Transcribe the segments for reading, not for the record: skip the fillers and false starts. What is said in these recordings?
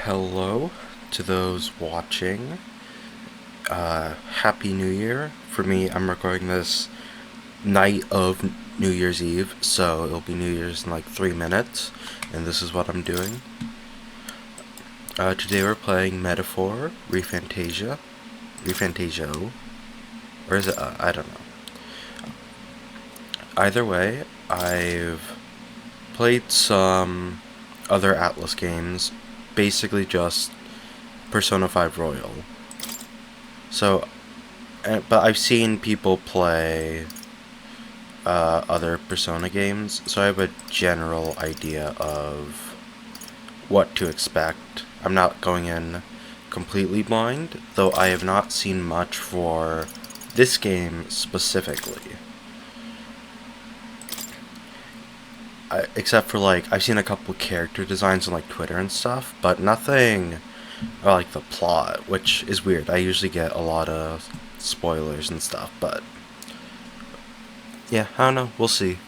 Hello to those watching. Happy New Year. For me, I'm recording this night of New Year's Eve, so it'll be New Year's in like 3 minutes, and this is what I'm doing. Today we're playing Metaphor, Refantagio, or is it, I don't know. Either way, I've played some other Atlas games, basically just Persona 5 Royal. So, but I've seen people play other Persona games, so I have a general idea of what to expect. I'm not going in completely blind, though I have not seen much for this game specifically. Except for, like, I've seen a couple character designs on, like, Twitter and stuff, but nothing, or, like, the plot, which is weird. I usually get a lot of spoilers and stuff, but yeah, I don't know, we'll see.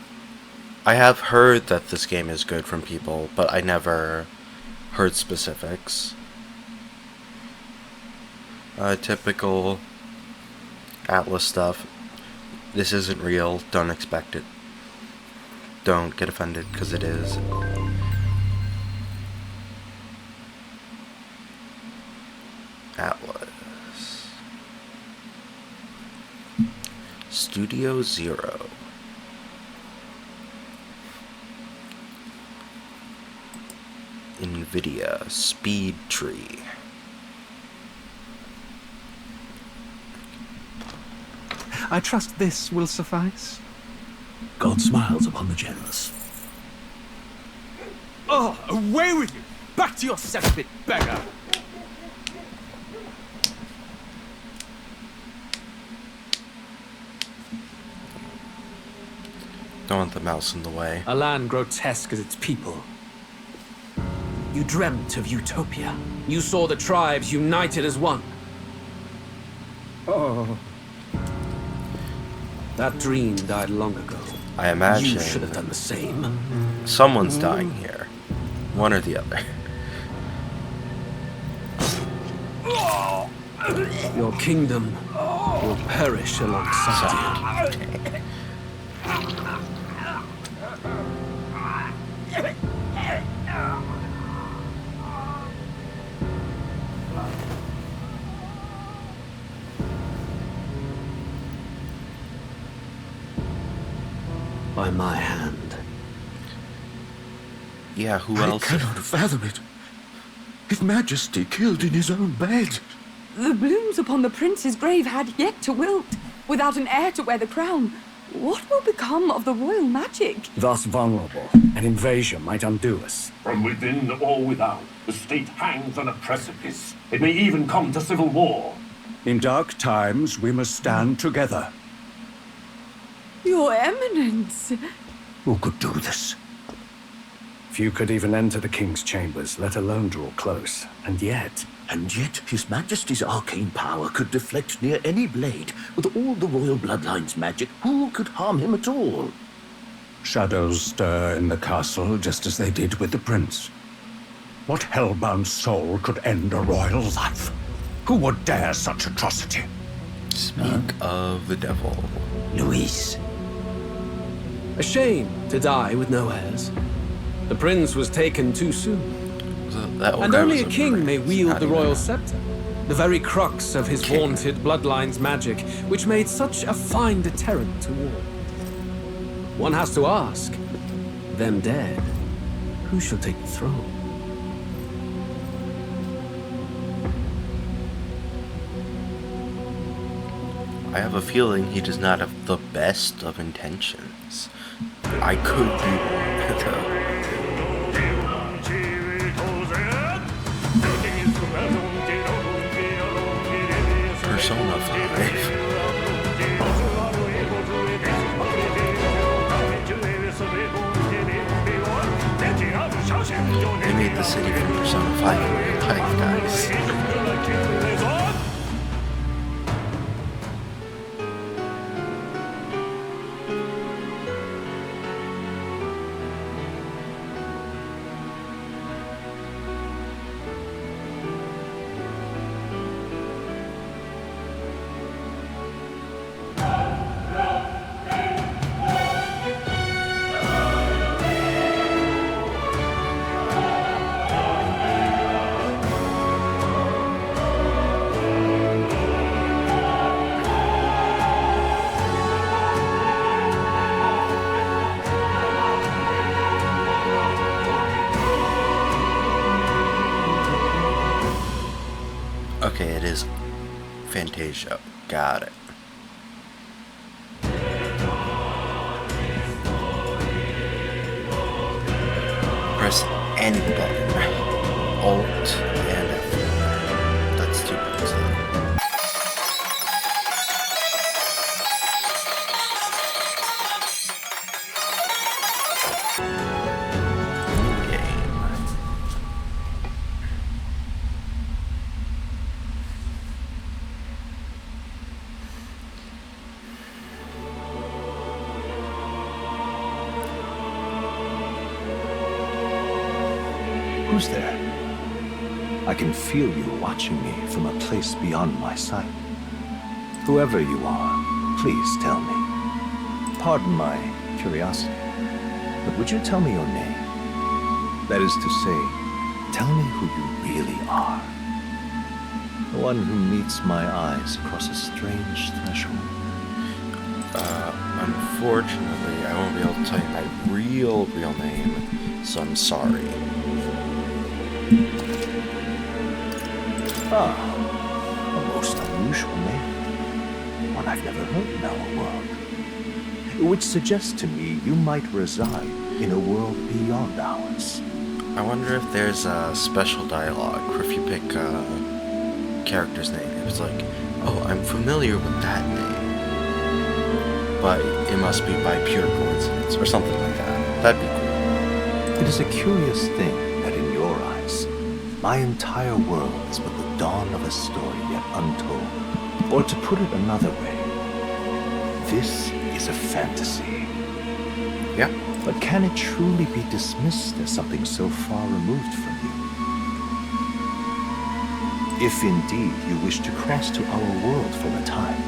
I have heard that this game is good from people, but I never heard specifics. Typical Atlas stuff. This isn't real, don't expect it. Don't get offended, because it is. Atlas. Studio Zero. NVIDIA Speed Tree. I trust this will suffice. God smiles upon the generous. Oh, away with you! Back to your cesspit, beggar! Don't want the mouse in the way. A land grotesque as its people. You dreamt of utopia. You saw the tribes united as one. Oh. That dream died long ago. I imagine You should have done the same. someone's dying here. One or the other. Your kingdom will perish alongside you. By my hand. Yeah, who I else? cannot fathom it. His Majesty killed in his own bed. The blooms upon the prince's grave had yet to wilt, without an heir to wear the crown. What will become of the royal magic? Thus vulnerable, an invasion might undo us. From within or without, the state hangs on a precipice. It may even come to civil war. In dark times, we must stand together. Your Eminence! Who could do this? Few could even enter the king's chambers, let alone draw close. And yet, His Majesty's arcane power could deflect near any blade. With all the royal bloodline's magic, who could harm him at all? shadows stir in the castle just as they did with the prince. What hellbound soul could end a royal life? Who would dare such atrocity? Speak of the devil. Luis. A shame to die with no heirs. The prince was taken too soon. That old And guy only was a king may prince. wield Not the even royal a scepter. The very crux of his King. vaunted bloodline's magic, which made such a fine deterrent to war. One has to ask, them dead, who shall take the throne? I have a feeling he does not have the best of intentions. I could be wrong, though. Persona 5. They made the city from Persona 5 in real life, guys. Okay, it is Fantazio. Got it. Press any button. Alt and F4. That's 2 buttons though. Who's there? I can feel you watching me from a place beyond my sight. Whoever you are, please tell me. Pardon my curiosity, but would you tell me your name? That is to say, tell me who you really are. The one who meets my eyes across a strange threshold. Unfortunately, I won't be able to tell you my real name, so I'm sorry. Ah, a most unusual name. One I've never heard in our world. Which suggests to me you might reside in a world beyond ours. I wonder if there's a special dialogue where if you pick a character's name, it's like, oh, I'm familiar with that name. But it must be by pure coincidence, or something like that. That'd be cool. It is a curious thing that in your eyes, my entire world is but the dawn of a story yet untold. Or to put it another way, this is a fantasy. Yeah. But can it truly be dismissed as something so far removed from you? If indeed you wish to cross to our world for a time,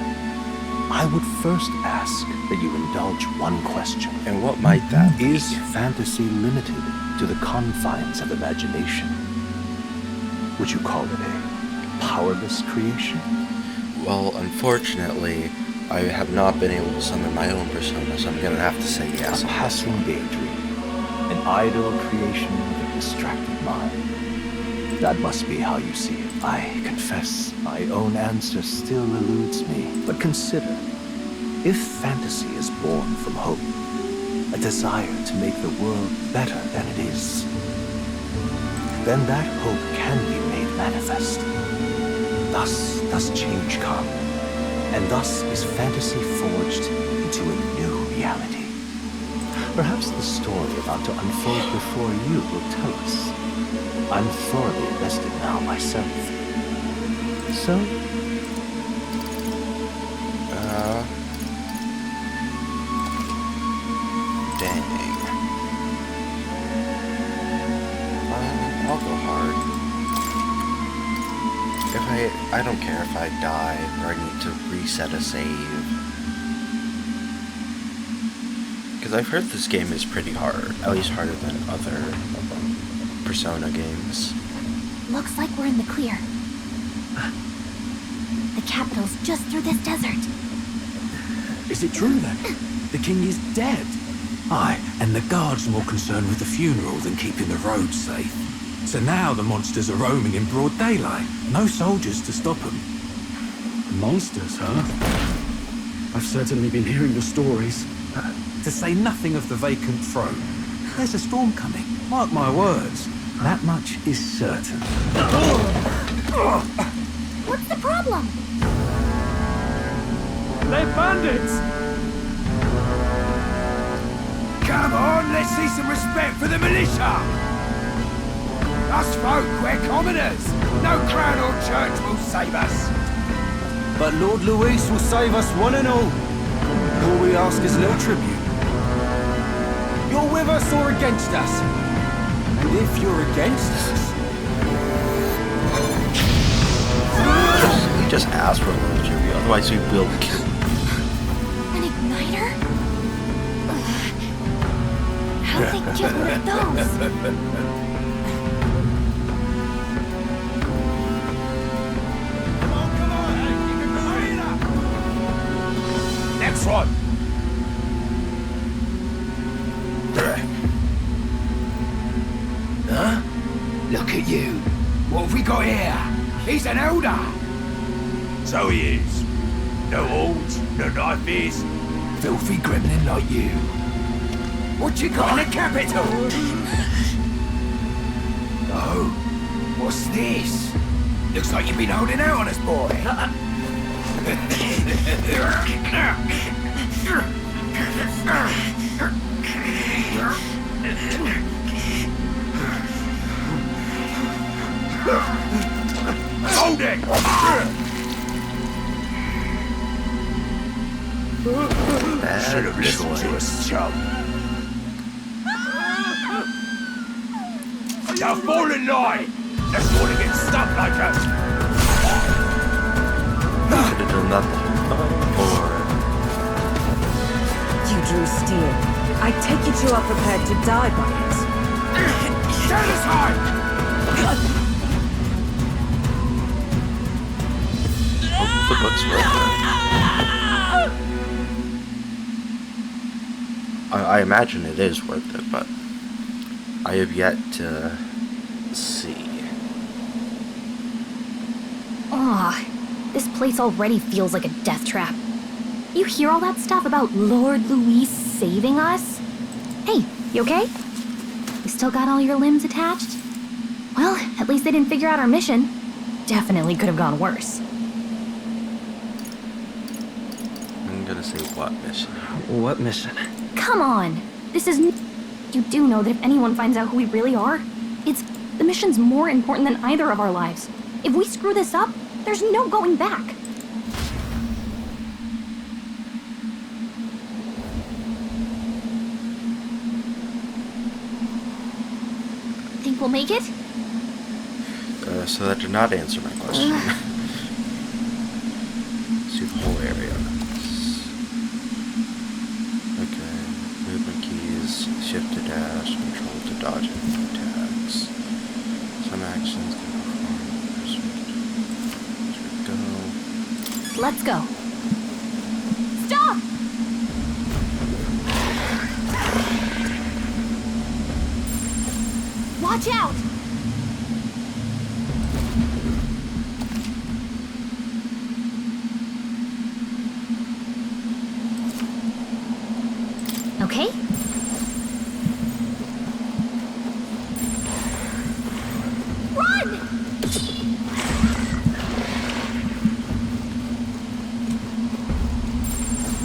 I would first ask that you indulge one question. And what might that be? Is fantasy limited to the confines of imagination? Would you call it a powerless creation? Well, unfortunately, I have not been able to summon my own persona, so I'm gonna have to say yes. A passing daydream, an idle creation of a distracted mind. That must be how you see it. I confess, my own answer still eludes me. But consider, if fantasy is born from hope, a desire to make the world better than it is, then that hope can be made manifest. Thus does change come, and thus is fantasy forged into a new reality. Perhaps the story about to unfold before you will tell us. I'm thoroughly invested now myself. So? Dang. I'll go hard. I don't care if I die or I need to reset a save. Because I've heard this game is pretty hard, at least harder than other Persona games. Looks like we're in the clear. The capital's just through this desert. Is it true then? The king is dead? Aye, and the guards more concerned with the funeral than keeping the roads safe. So now the monsters are roaming in broad daylight. No soldiers to stop them. Monsters, huh? I've certainly been hearing the stories. To say nothing of the vacant throne. There's a storm coming, mark my words. That much is certain. What's the problem? They're bandits! Come on, let's see some respect for the militia! Us folk, we're commoners. No crown or church will save us. But Lord Luis will save us one and all. All we ask is little tribute. You're with us or against us? And if you're against us... We just asked for a little tribute, otherwise we will kill you. An igniter? Ugh. How'd they get one of those? Next one. Huh? Look at you. What have we got here? He's an elder. So he is. No horns, no knives. Filthy gremlin like you. What you got in the capital? Oh, what's this? Looks like you've been holding out on us, boy. Hold it! Should have listened to us, chum. Now fall in line! Let's want to get stuck like us! Could have done that the whole time, or... You drew steel. I take it you are prepared to die by it. Stand aside! The book's worth it. I imagine it is worth it, but I have yet to see. Aw, this place already feels like a death trap. You hear all that stuff about Lord Louis saving us? Hey, you okay? You still got all your limbs attached? Well, at least they didn't figure out our mission. Definitely could have gone worse. I'm gonna say what mission? What mission? Come on! This is... You do know that if anyone finds out who we really are, the mission's more important than either of our lives. If we screw this up, there's no going back. Think we'll make it? So that did not answer my question. See the whole area. Okay. Movement keys, shift to dash, control to dodge and attacks. Some actions can perform. Here we go. Let's go. Stop! Watch out! Okay. Run!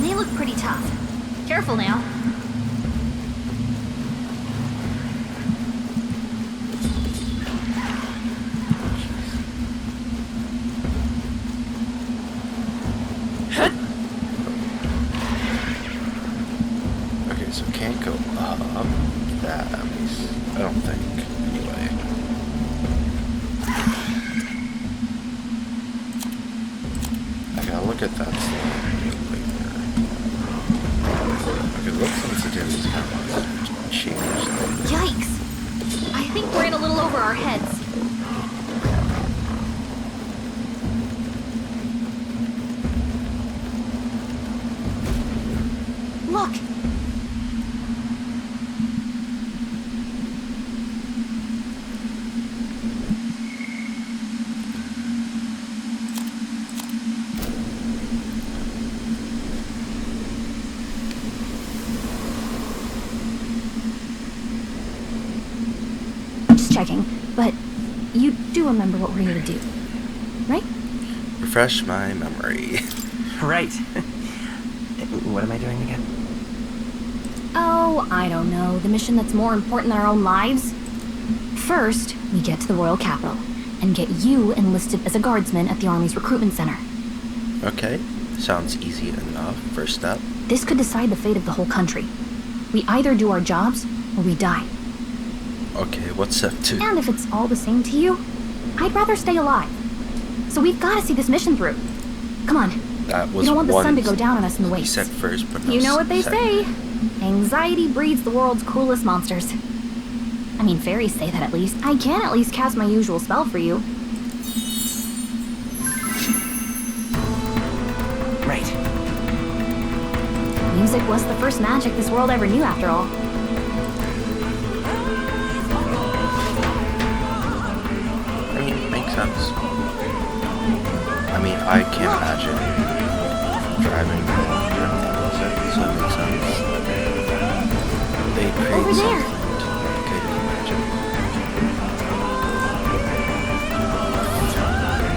They look pretty tough. Careful now. Okay, so can't go up that, at least. I don't think, anyway. I gotta look at that slide later. Okay, look sensitivity's kind of changed. Yikes! I think we're in a little over our heads. Look! Just checking, but you do remember what we're here to do, right? Refresh my memory. Right. What am I doing again? Oh, I don't know. The mission that's more important than our own lives? First, we get to the royal capital and get you enlisted as a guardsman at the army's recruitment center. Okay, sounds easy enough. First step. This could decide the fate of the whole country. We either do our jobs or we die. Okay, what's step 2? And if it's all the same to you, I'd rather stay alive. So we've got to see this mission through. Come on. That was we don't want the one sun to go down on us in the you waste. said first, but no You know what they second. say. Anxiety breeds the world's coolest monsters. I mean, fairies say that at least. I can at least cast my usual spell for you. Right. Music was the first magic this world ever knew, after all. I mean, makes sense. I mean, I can't imagine driving during that desert, so it makes sense. They create Over there. something to replicate the magic.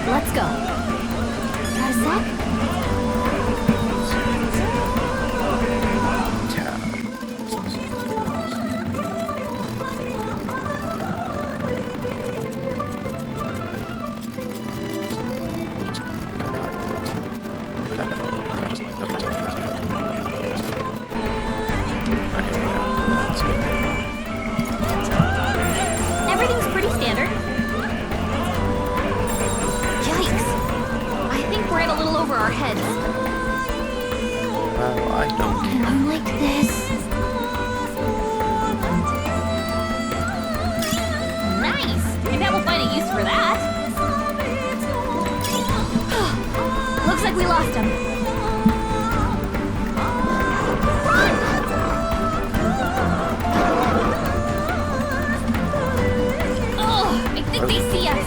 Let's go. Got a sec? Everything's pretty standard. Yikes. I think we're in a little over our heads. Well, I don't care. I'm like this. Nice! Maybe I will find a use for that. Looks like we lost him. Oh, I think they see us.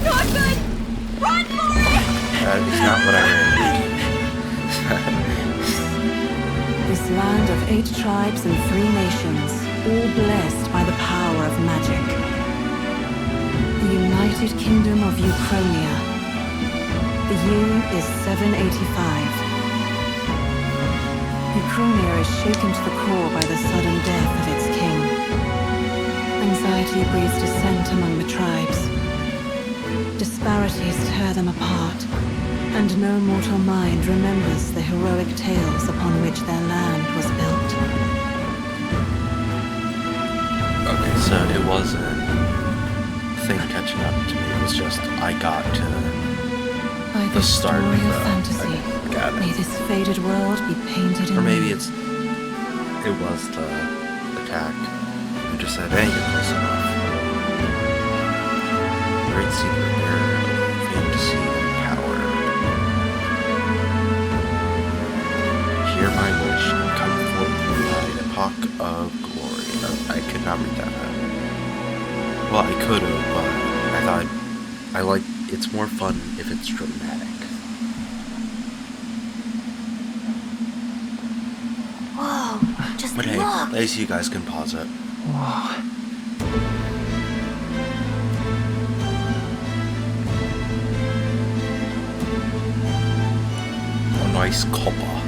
Not good! Run for it! That is not what I meant. This land of 8 tribes and 3 nations, all blessed by the power of magic. The United Kingdom of Uchronia. The year is 785. Uchronia is shaken to the core by the sudden death of its king. Anxiety breeds dissent among the tribes. Disparities tear them apart, and no mortal mind remembers the heroic tales upon which their land was built. Okay, so it wasn't a thing catching up to me. It was just I got to By the this start story of of the fantasy, got may it. this faded world be painted in Or maybe new. it was the attack. Who just said, hey, you're close enough. Great secret there of fantasy and power. Hear my wish and come forth from my epoch of glory. No, I could not read that. Well, I could have, but I thought I like it's more fun if it's dramatic. Whoa, just But hey, look. at least you guys can pause it. A nice copper.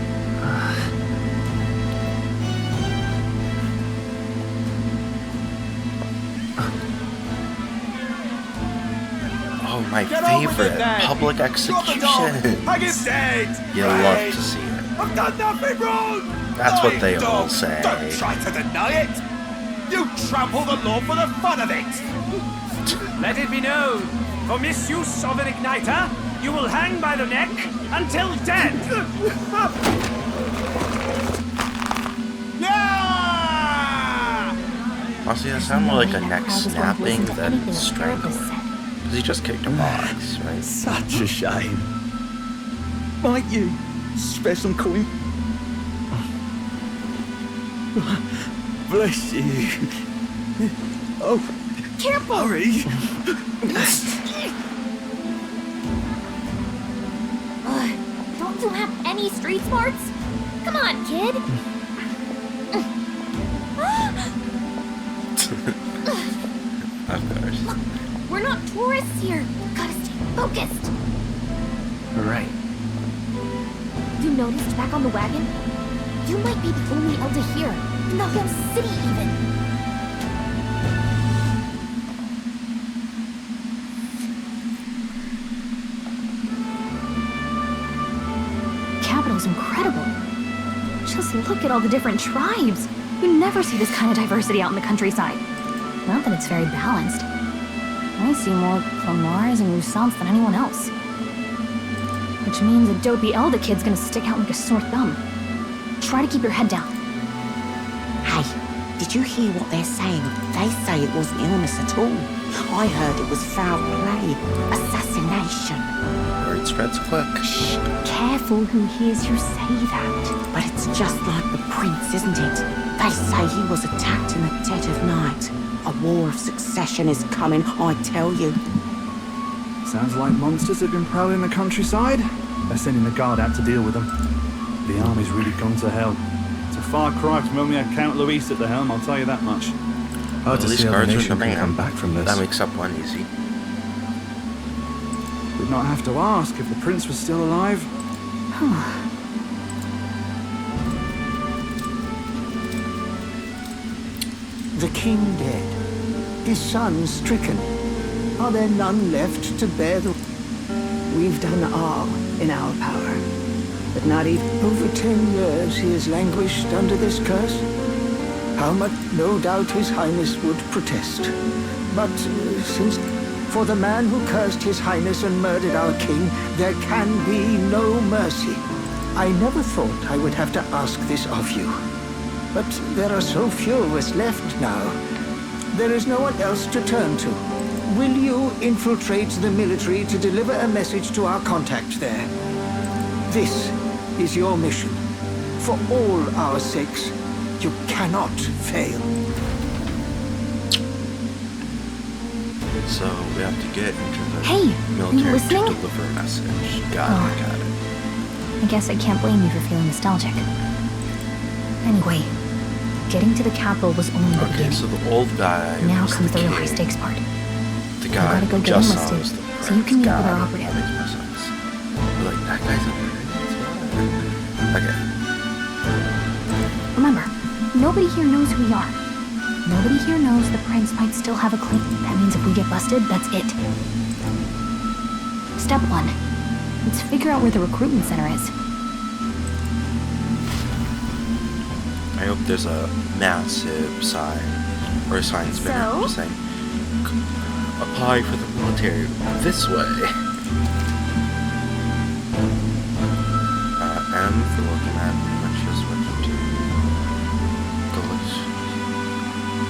Oh, my favorite public execution. Hang him dead! You love to see it. I've done nothing wrong! That's what they Lying all dog. say. Don't try to deny it! You trample the law for the fun of it! Let it be known, for misuse of an igniter, you will hang by the neck until dead. Honestly, that sounded more like a neck snapping than strangling. Because he just kicked a box, right? Such a shame. Might you spare some coin? Bless you. Oh, Careful! hurry. Don't you have any street smarts? Come on, kid. Of course. Look, we're not tourists here. Gotta stay focused. Right. You noticed back on the wagon? You might be the only elder here, in the whole city even. Capital's incredible. Just look at all the different tribes. You never see this kind of diversity out in the countryside. Not that it's very balanced. I see more Clamars and Roussants than anyone else. Which means a dopey elder kid's gonna stick out like a sore thumb. Try to keep your head down. Hey, did you hear what they're saying? They say it wasn't illness at all. I heard it was foul play, assassination. Or it's spreads quick. Shh, careful who hears you say that. But it's just like the prince, isn't it? They say he was attacked in the dead of night. A war of succession is coming, I tell you. Sounds like monsters have been prowling the countryside. They're sending the guard out to deal with them. The army's really gone to hell. It's a far cry from when we had Count Luis at the helm, I'll tell you that much. Well, at least guards are in demand. Come back from this. That makes up one easy. We'd not have to ask if the prince was still alive. The king dead, his son stricken. Are there none left to bear the... We've done all in our power, but not even... Over 10 years he has languished under this curse. How much, no doubt his highness would protest. But since... For the man who cursed his highness and murdered our king, there can be no mercy. I never thought I would have to ask this of you. But there are so few of us left now. There is no one else to turn to. Will you infiltrate the military to deliver a message to our contact there? This is your mission. For all our sakes, you cannot fail. So we have to get into the Hey, military are you listening? to deliver a message. Got it. I guess I can't blame you for feeling nostalgic. Anyway, getting to the capital was only the beginning. So the old guy Now was comes the real king. high-stakes part. The You guy gotta go get just enlisted, saw us the so you can meet up with our That operative. makes more sense. We're like, that guy's a prince? Okay. Remember, nobody here knows who we are. Nobody here knows the prince might still have a claim. That means if we get busted, that's it. Step 1. Let's figure out where the recruitment center is. I hope there's a massive sign, or a sign spinner just saying, apply for the military this way. M for looking at pretty much just what to go with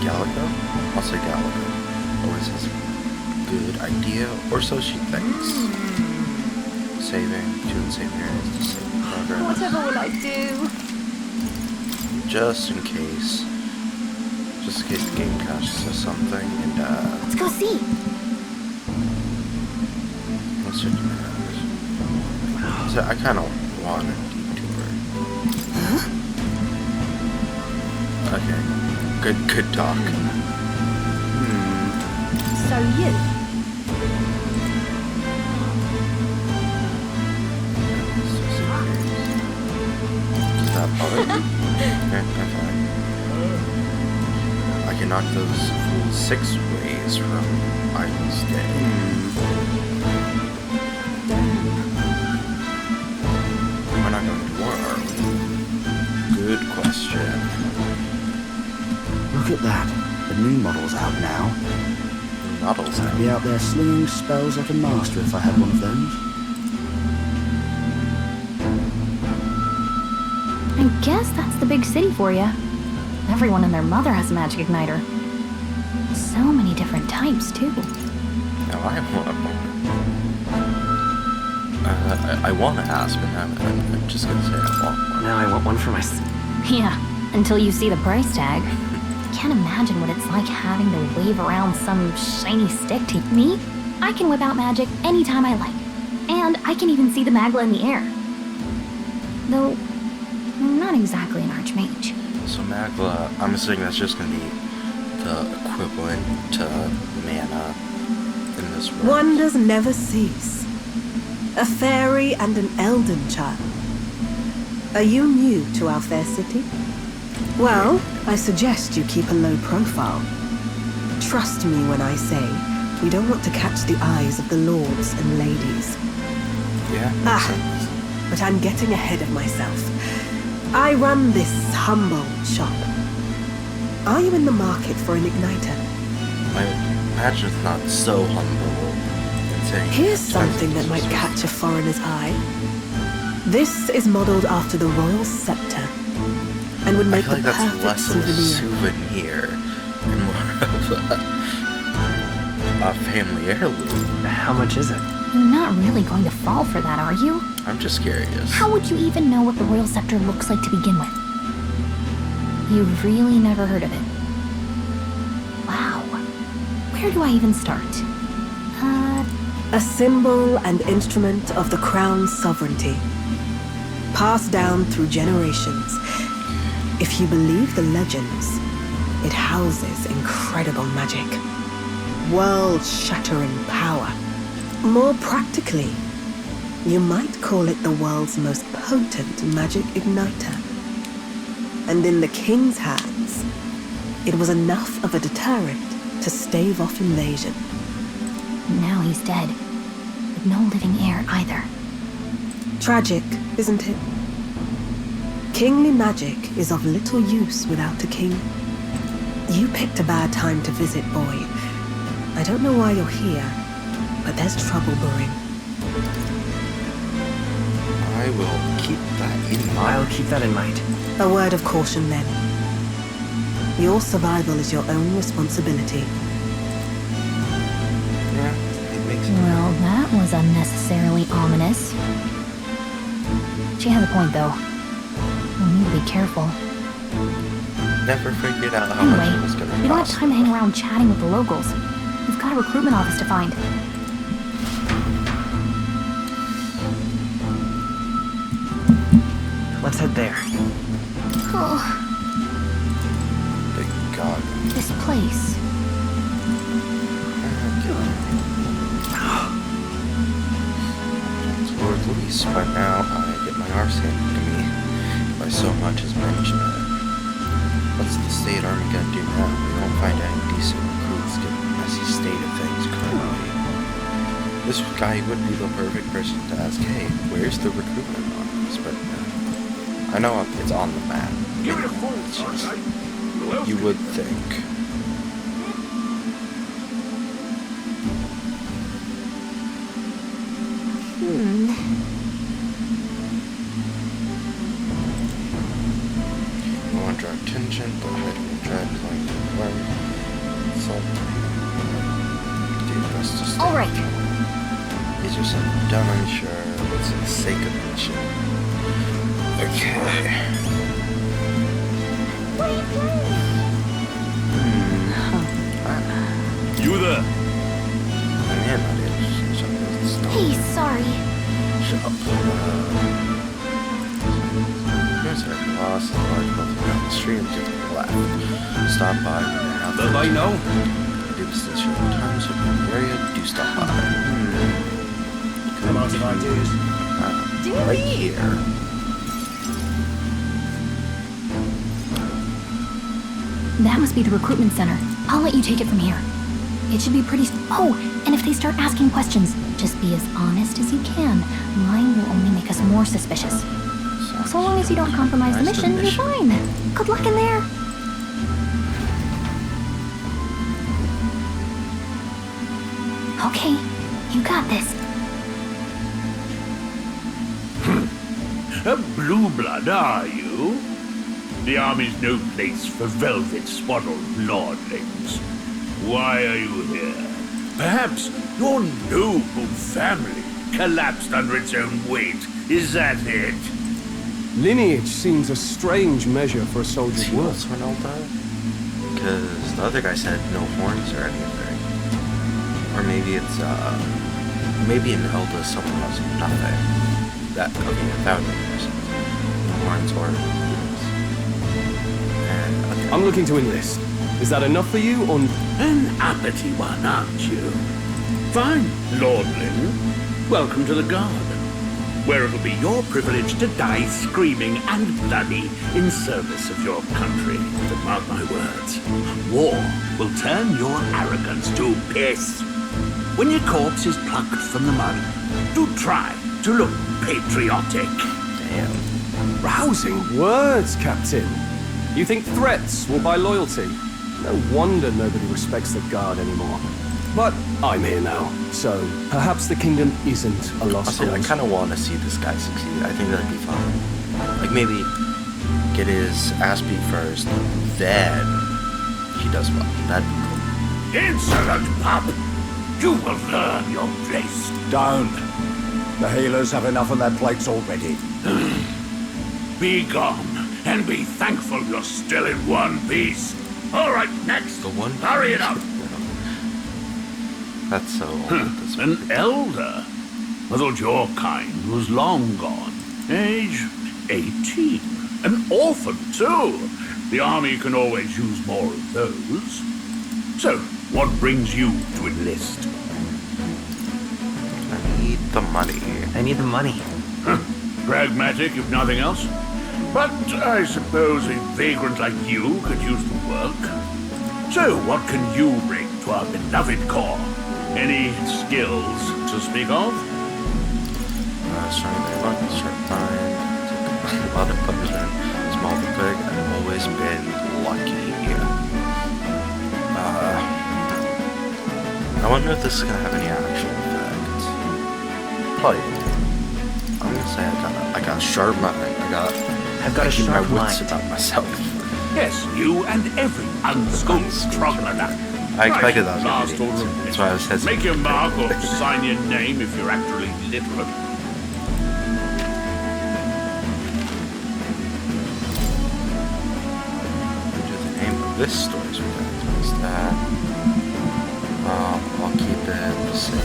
Gallico? I'll say Gallico. Always has a good idea, or so she thinks. Saving, doing saving areas to save progress. Whatever will I do? Just in case the game crashes or something, and Let's go see. let's check it out. So I kind of want a detour. Okay, good talk. So you? Does that bother you? Okay, I'm fine. I can knock those fools 6 ways from Idle's Day. We're not going to war, are we? Good question. Look at that. The new model's out now. Models I'd be out there slinging spells like a master if I had one of those. I guess that's the big city for you. Everyone and their mother has a magic igniter. So many different types, too. Now I want to ask, but I'm just gonna say I want one. Now I want one for myself. Yeah, until you see the price tag. Can't imagine what it's like having to wave around some shiny stick to me. I can whip out magic anytime I like. And I can even see the Magla in the air. Though, I'm not exactly an archmage. So Magla, I'm assuming that's just gonna be the equivalent to mana in this world. Wonders never cease. A fairy and an elden child. Are you new to our fair city? Well, I suggest you keep a low profile. Trust me when I say we don't want to catch the eyes of the lords and ladies. Yeah. But I'm getting ahead of myself. I run this humble shop. Are you in the market for an igniter? I imagine it's not so humble. Here's something that might catch a foreigner's eye. This is modeled after the royal scepter, and would I make feel the like that's perfect less of a souvenir. souvenir and more of a family heirloom. How much is it? You're not really going to fall for that, are you? I'm just curious. How would you even know what the royal scepter looks like to begin with? You've really never heard of it. Wow. Where do I even start? A symbol and instrument of the crown's sovereignty, passed down through generations. If you believe the legends, it houses incredible magic, world-shattering power. More practically, you might call it the world's most potent magic igniter. And in the king's hands, it was enough of a deterrent to stave off invasion. Now he's dead, with no living heir either. Tragic, isn't it? Kingly magic is of little use without a king. You picked a bad time to visit, boy. I don't know why you're here, but there's trouble brewing. I will keep that in mind. I'll keep that in mind. A word of caution, then. Your survival is your own responsibility. Well, that was unnecessarily ominous. She has a point, though. We'll need to be careful. Never figured out how much it was going to cost. We don't have time to hang around chatting with the locals. We've got a recruitment office to find. Let's head there. Oh. Thank God. This place. Lord Luis, by now I get my arse handed to me by so much as mention it. What's the state army gonna do now? We don't find any decent recruits given the messy state of things currently. This guy would be the perfect person to ask, hey, where's the recruitment office? But I know it's on the map. It's just, you would think. I want to draw attention, but hydrogen dread is like do your best to stay. Alright. These are some done unsure. What's for the sake of the mission? Okay. You there? Man, not it. Hey, sorry. Shut up. Here's our lost a large building down the street to the left. Stop by when you're out there. I know. Do business your times in the area. Do stop by. Come on, ideas. Right here. That must be the recruitment center. I'll let you take it from here. It should be pretty... Oh, and if they start asking questions, just be as honest as you can. Lying will only make us more suspicious. So long as you don't compromise the mission, you're fine. Good luck in there. Okay, you got this. A blue blood, are you? The army's no place for velvet-swaddled lordlings. Why are you here? Perhaps your noble family collapsed under its own weight. Is that it? Lineage seems a strange measure for a soldier's work. Because the other guy said no horns or anything. Or maybe it's, maybe an elder is someone else who nothing. That could be 1,000 years. No horns or horns. And I'm looking to enlist. Is that enough for you, or... An uppity one, aren't you? Fine, lordling. Welcome to the Guard, where it'll be your privilege to die screaming and bloody in service of your country. But mark my words, war will turn your arrogance to piss. When your corpse is plucked from the mud, do try to look patriotic. Damn. Rousing words, Captain. You think threats will buy loyalty? No wonder nobody respects the Guard anymore. But I'm here now, so perhaps the kingdom isn't a lost cause. I kind of want to see this guy succeed. I think that'd be fun. Like maybe get his ass beat first, then he does well. That'd be cool. Insolent pup! You will learn your place. Don't. The healers have enough on their plates already. Be gone, and be thankful you're still in one piece. All right, next. The one. Hurry it up. That's so old. An elder? I thought your kind was long gone. Age 18. An orphan, too. The army can always use more of those. So, what brings you to enlist? I need the money. I need the money. Pragmatic, if nothing else. But I suppose a vagrant like you could use the work. So, what can you bring to our beloved corps? Any skills to speak of? Strength 9, a lot of punishment, small but big. I've always been lucky. I wonder if this is gonna have any actual effect. Probably. I'm gonna say I got a sharp mind. I've got a keep my sharp wits mind. about myself. Yes, you and every unschooled troglodyte. I expected that was Last gonna be order it. of That's why I was hesitating. Make your mark or sign your name if you're actually literate. The name of this story's is that. I'll keep it the same.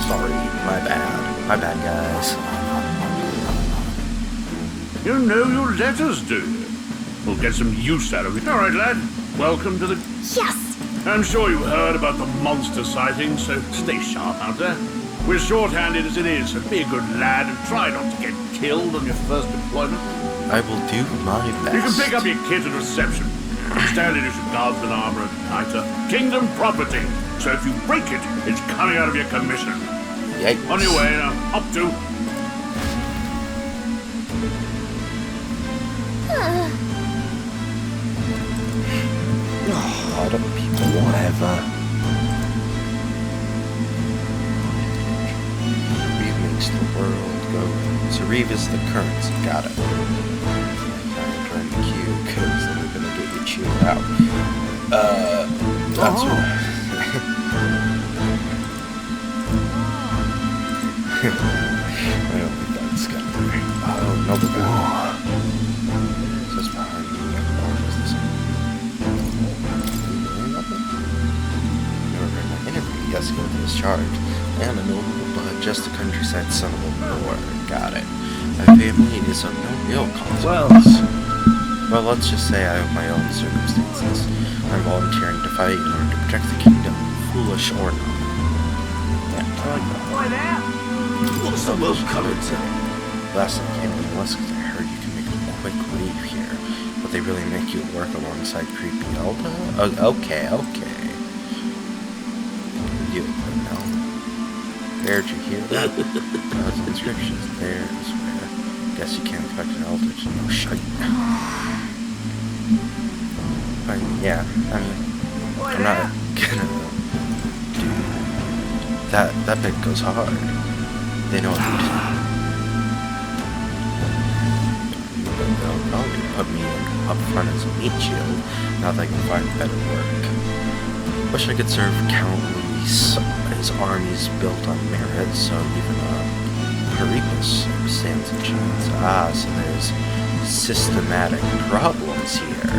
Sorry, my bad. My bad, guys. You know your letters, do you? We'll get some use out of it. All right, lad. Welcome to the... Yes! I'm sure you heard about the monster sightings, so stay sharp out there. We're short-handed as it is, so be a good lad and try not to get killed on your first deployment. I will do my best. You can pick up your kit at reception. Standard issue guardsman armor and niter. Kingdom property. So if you break it, it's coming out of your commission. Yikes. On your way now. Up to. A lot of people. Whatever. Reeve makes the world go. So Reeve is the currency. Got it. Join the queue because then we're gonna get you chewed out. That's what. I don't think that's gonna be. Oh, no, the war. Just behind me. Or is this? Never heard my interview. Yes, go to this charge. I am a noble, but just a countryside son of a lord. Got it. My family is of no real consequence. Well, let's just say I have my own circumstances. I'm volunteering to fight in order to protect the kingdom, foolish or not. Yeah, I like that. Boy there! What's the world colored to? Last time I came to the West because I heard you can make a quick leave here, but they really make you work alongside creepy Elda? Okay. You know. Where'd you hear that? Those inscriptions there, I swear. Guess you can't expect an Elder to know shite. Yeah, I'm not gonna do that. That bit goes hard. They know what to do. But they'll probably put me up front as a meat shield, now that I can find better work. Wish I could serve Count Luis. His army's built on merit, so even Periplus stands a chance. Ah, so there's systematic problems here.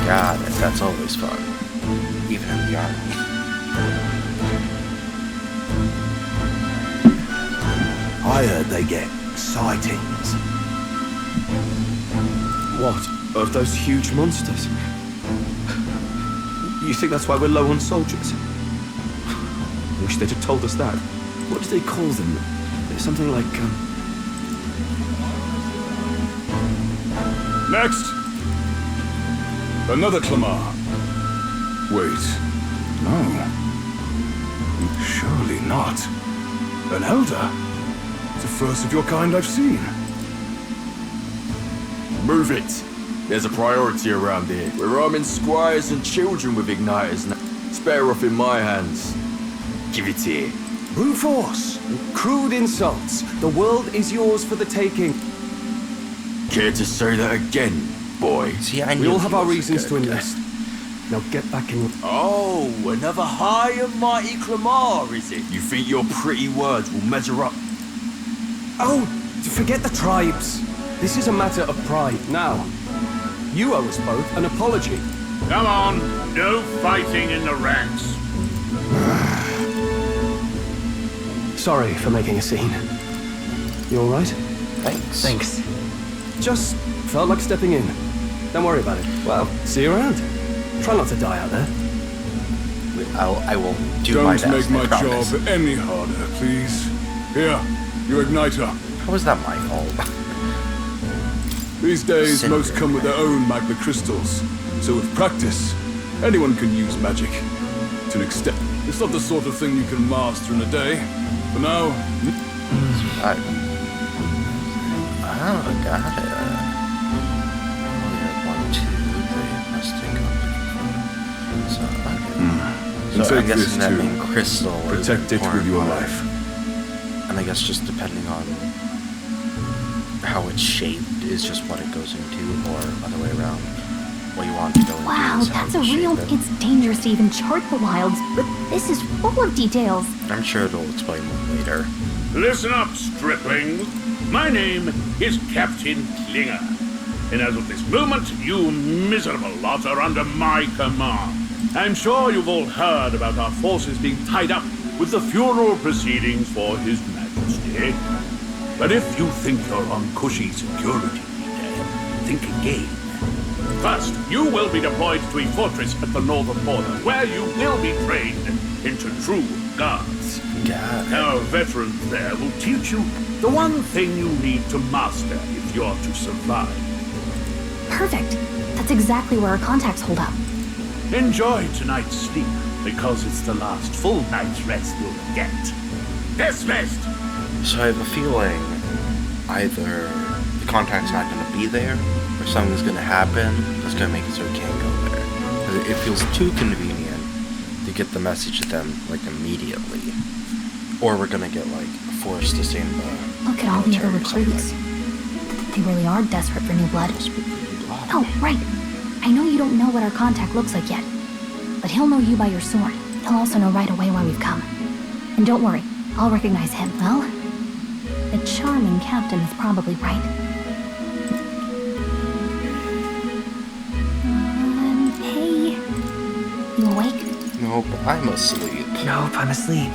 Got it, that's always fun. Even in the army. I heard they get sightings. What? Of those huge monsters? You think that's why we're low on soldiers? Wish they'd have told us that. What do they call them? Something like, Next! Another Clamar. Wait. No. Surely not. An elder? The first of your kind I've seen. Move it. There's a priority around here. We're arming squires and children with igniters now. It's better off in my hands. Give it here. brute force, crude insults. The world is yours for the taking. Care to say that again? boy. See, I We knew all he have our was a reasons good to guy. enlist. Now get back in. Oh, another high and mighty Clamar, is it? You think your pretty words will measure up? Oh, forget the tribes. This is a matter of pride. Now, you owe us both an apology. Come on, no fighting in the ranks. Sorry for making a scene. You all right? Thanks. Thanks. Just felt like stepping in. Don't worry about it. Well, see you around. Try not to die out there. I will do my best. Don't make my I promise. job any harder, please. Here, your igniter. How is that my fault? These days, Cinder. most come with their own magna crystals. So with practice, anyone can use magic. To an extent. It's not the sort of thing you can master in a day. For now... got it. One, two, three, must take on. So, okay. And So I'm take this guessing that too. mean crystal is Protect it with your important. life. And I guess just depending on how it's shaped is just what it goes into, or other way around. What you want to go into Wow, is how that's a you real... shape it. It's dangerous to even chart the wilds, but this is full of details. I'm sure it'll explain more later. Listen up, striplings. My name is Captain Klinger. And as of this moment, you miserable lot are under my command. I'm sure you've all heard about our forces being tied up with the funeral proceedings for His Majesty. But if you think you're on cushy security, think again. First, you will be deployed to a fortress at the northern border, where you will be trained into true guards. Our veterans there will teach you the one thing you need to master if you're to survive. Perfect. That's exactly where our contacts hold up. Enjoy tonight's sleep, because it's the last full night's rest you'll get. Dismissed! So I have a feeling either the contact's not going to be there, or something's going to happen that's going to make it so it can't go there. 'Cause it feels too convenient to get the message to them, like, immediately. Or we're going to get, like, forced to stay in the Look at all the other military or something. recruits. They really are desperate for new blood. Oh, right. I know you don't know what our contact looks like yet, but he'll know you by your sword. He'll also know right away why we've come. And don't worry, I'll recognize him. Well, the charming captain is probably right. Hey. You awake? Nope, I'm asleep. Nope, I'm asleep.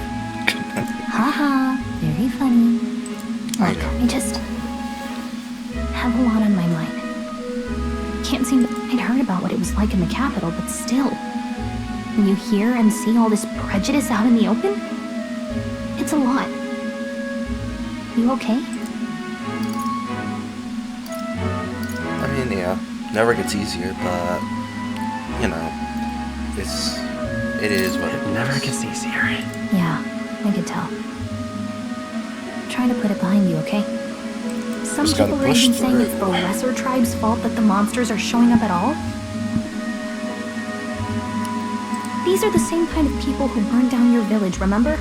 Haha, very funny. I Look, know. I just have a lot on my mind. Can't seem to... I'd heard about what it was like in the capital, but still. When you hear and see all this prejudice out in the open, it's a lot. You okay? I mean, yeah, never gets easier, but, you know, it is what it is. Never gets easier. Yeah, I could tell. Try to put it behind you, okay? Some Just gotta people are push even saying through. it's the lesser tribe's fault that the monsters are showing up at all. These are the same kind of people who burned down your village, remember?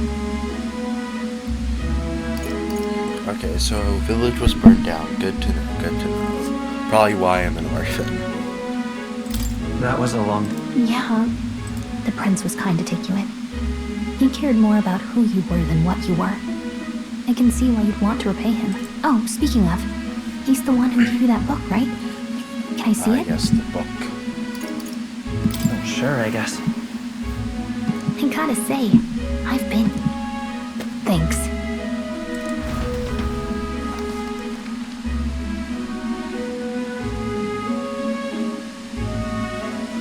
Okay, so village was burned down. Good to know, good to know. Probably why I'm an orphan. That was a long... Yeah. The prince was kind to take you in. He cared more about who you were than what you were. I can see why you'd want to repay him. Oh, speaking of, he's the one who gave you that book, right? Can I see it? Yes, the book. Sure, I guess. I gotta say, I've been... Thanks.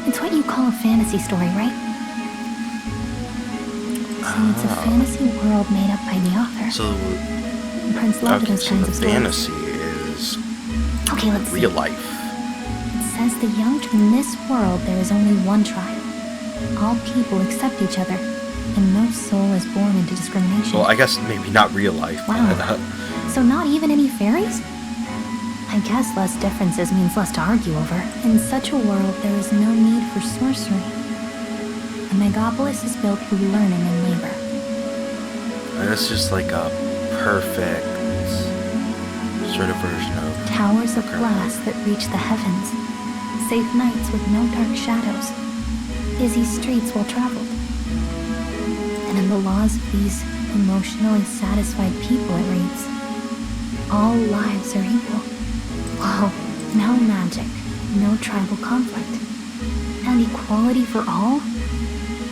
It's what you call a fantasy story, right? So it's a fantasy world made up by the author. So, And Prince loved okay, those so kinds the of stories. fantasy is Okay, let's see. real life. It says the young in this world there is only one tribe. All people accept each other, and no soul is born into discrimination. Well, I guess maybe not real life. Wow. But, So not even any fairies? I guess less differences means less to argue over. In such a world, there is no need for sorcery. A megapolis is built through learning and labor. it's just like a perfect sort of version of Towers of glass that reach the heavens. safe nights with no dark shadows, busy streets well traveled. And in the laws of these emotionally satisfied people, it reads, all lives are equal. Wow, no magic, no tribal conflict, and equality for all?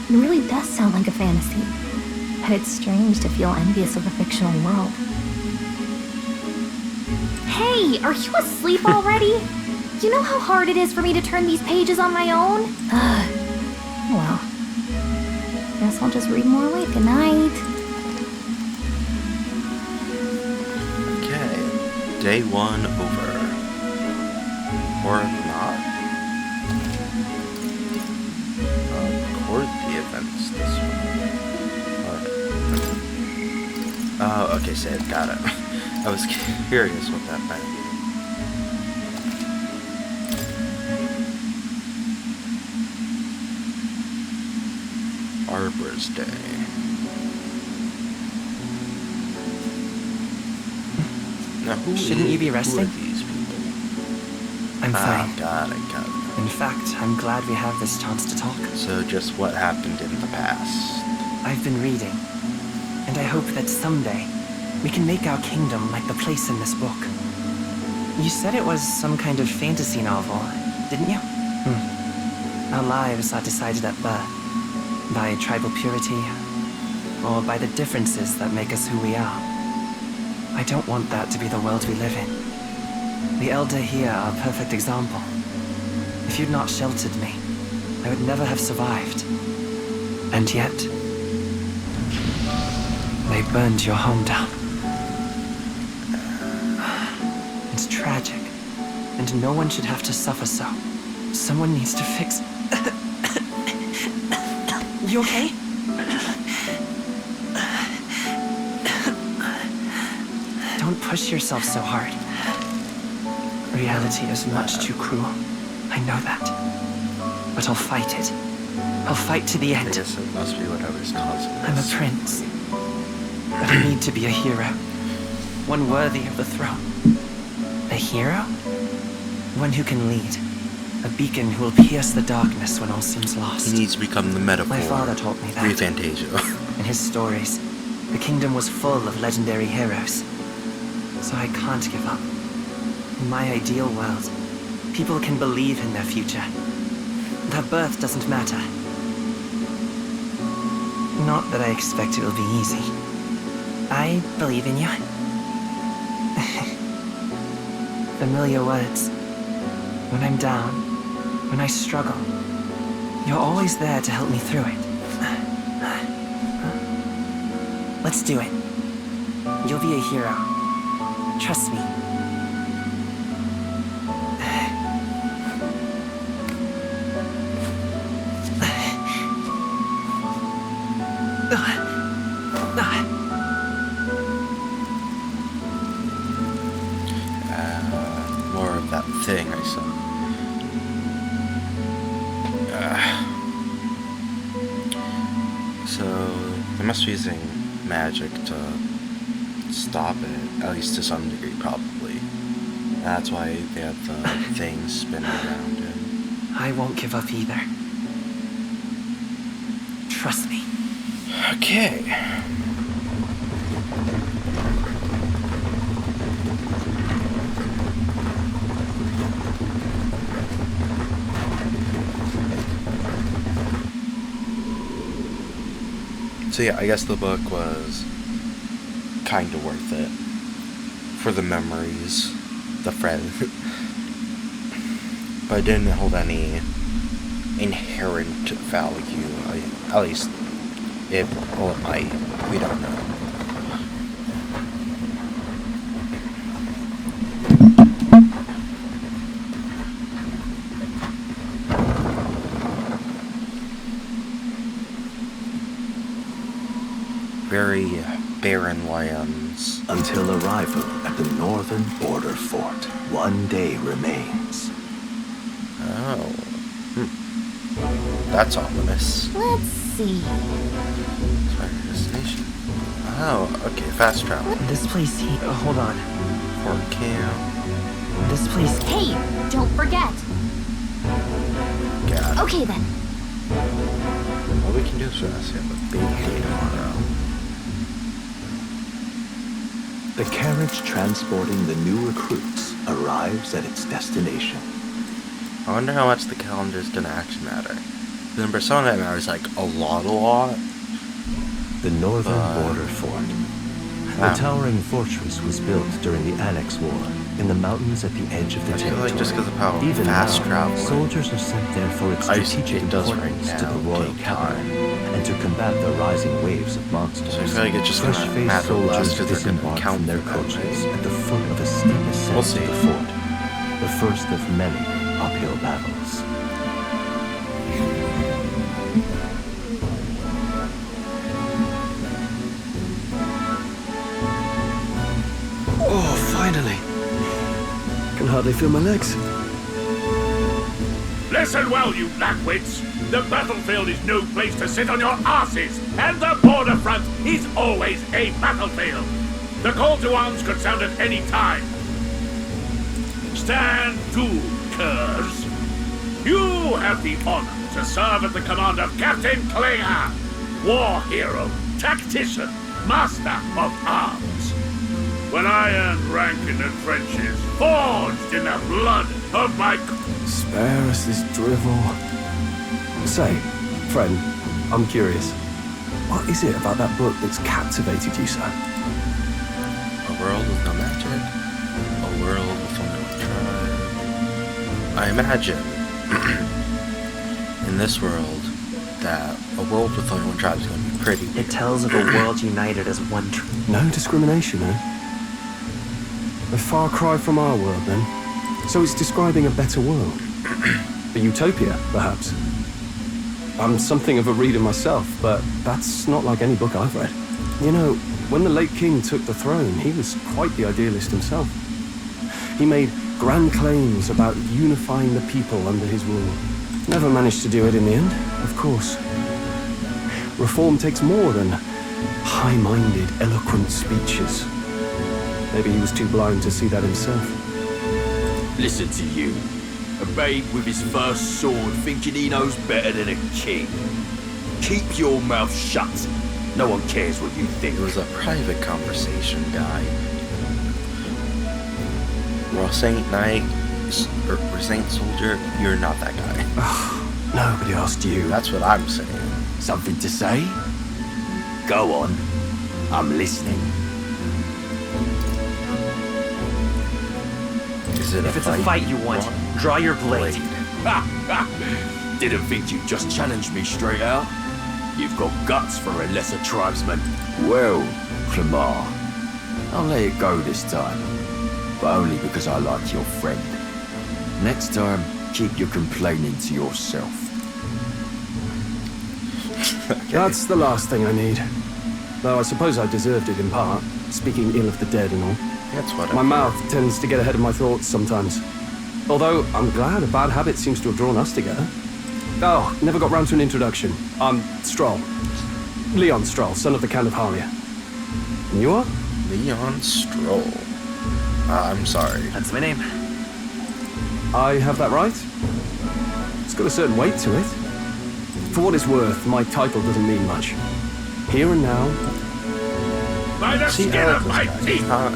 It really does sound like a fantasy, but it's strange to feel envious of a fictional world. Hey, are you asleep already? You know how hard it is for me to turn these pages on my own? Well, guess I'll just read more late. Good night. Okay, day 1 over. Or not. Record the events this one. Oh, okay, save, got it. I was curious what that meant. Arbor's Day. Now, Shouldn't you be resting? Who are these people? I'm fine. Got it. In fact, I'm glad we have this chance to talk. So just what happened in the past? I've been reading, and I hope that someday we can make our kingdom like the place in this book. You said it was some kind of fantasy novel, didn't you? Our lives are decided at birth, by tribal purity, or by the differences that make us who we are. I don't want that to be the world we live in. The Elder here are a perfect example. If you'd not sheltered me, I would never have survived. And yet, they burned your home down. It's tragic, and no one should have to suffer so. Someone needs to fix... You okay? Don't push yourself so hard. Reality is much too cruel. I know that. But I'll fight it. I'll fight to the end. I guess it must be whatever's causing this. I'm a prince. But I need to be a hero. One worthy of the throne. A hero? One who can lead. A beacon who will pierce the darkness when all seems lost. He needs to become the metaphor. My father taught me that. Fantazio. In his stories, the kingdom was full of legendary heroes. So I can't give up. In my ideal world, people can believe in their future. Their birth doesn't matter. Not that I expect it will be easy. I believe in you. Familiar words. When I'm down, when I struggle, you're always there to help me through it. Let's do it. You'll be a hero. Trust me. More of that thing I saw. So they must be using magic to stop it, at least to some degree, probably. That's why they have the things spinning around it. I won't give up either. Trust me. Okay. So yeah, I guess the book was kind of worth it for the memories, the friend, but it didn't hold any inherent value. At least it might. We don't know. Very barren lands. Until arrival at the northern border fort, one day remains. Oh. That's ominous. Let's see. Destination. Oh, okay, fast travel. This place here. Hold on. Fort camp. This place. Hey, don't forget. Yeah. Okay then. All we can do is rest. We have a big day tomorrow. The carriage transporting the new recruits arrives at its destination. I wonder how much the calendar is going to actually matter. In Persona, it matters like a lot. The northern border fort. The towering fortress was built during the Annex War in the mountains at the edge of the territory. I feel like just because of how Even fast now, travel, soldiers are sent there for its strategic importance to the royal capital and to combat the rising waves of monsters. So I feel like it's just going to Fresh-faced matter less soldiers because they're going to disembark count from their for that, coaches right? at the foot of a steep ascent We'll to see. the fort, the first of many uphill battles. Oh, finally. Can hardly feel my legs. Listen well, you lackwits. The battlefield is no place to sit on your asses, and the border front is always a battlefield. The call to arms could sound at any time. Stand to, curs. You have the honor to serve at the command of Captain Klinger, war hero, tactician, master of arms. When I earned rank in the trenches, forged in the blood of my... Spare us this drivel. Say, friend, I'm curious. What is it about that book that's captivated you so? A world with no magic. A world with only one tribe. I imagine in this world that a world with only one tribe is going to be pretty weird. It tells of a world united as one tribe. No discrimination, eh? A far cry from our world, then. So it's describing a better world. A utopia, perhaps. I'm something of a reader myself, but that's not like any book I've read. You know, when the late king took the throne, he was quite the idealist himself. He made grand claims about unifying the people under his rule. Never managed to do it in the end, of course. Reform takes more than high-minded, eloquent speeches. Maybe he was too blind to see that himself. Listen to you. A babe with his first sword thinking he knows better than a king. Keep your mouth shut. No one cares what you think. It was a private conversation, guy. Well, Saint Knight, or Saint Soldier, you're not that guy. Nobody asked you. That's what I'm saying. Something to say? Go on. I'm listening. Is it If it's a fight you want, draw your blade. Didn't think you'd just challenge me straight out. You've got guts for a lesser tribesman. Well, Clemar, I'll let it go this time. But only because I like your friend. Next time, keep your complaining to yourself. That's the last thing I need. Though I suppose I deserved it in part, speaking ill of the dead and all. That's what My mouth tends to get ahead of my thoughts sometimes. Although, I'm glad a bad habit seems to have drawn us together. Oh, never got round to an introduction. I'm Stroll. Leon Stroll, son of the Count of Harlia. And you are? Leon Stroll. I'm sorry. That's my name. I have that right? It's got a certain weight to it. For what it's worth, my title doesn't mean much. Here and now... By the See, skin of my he's teeth. not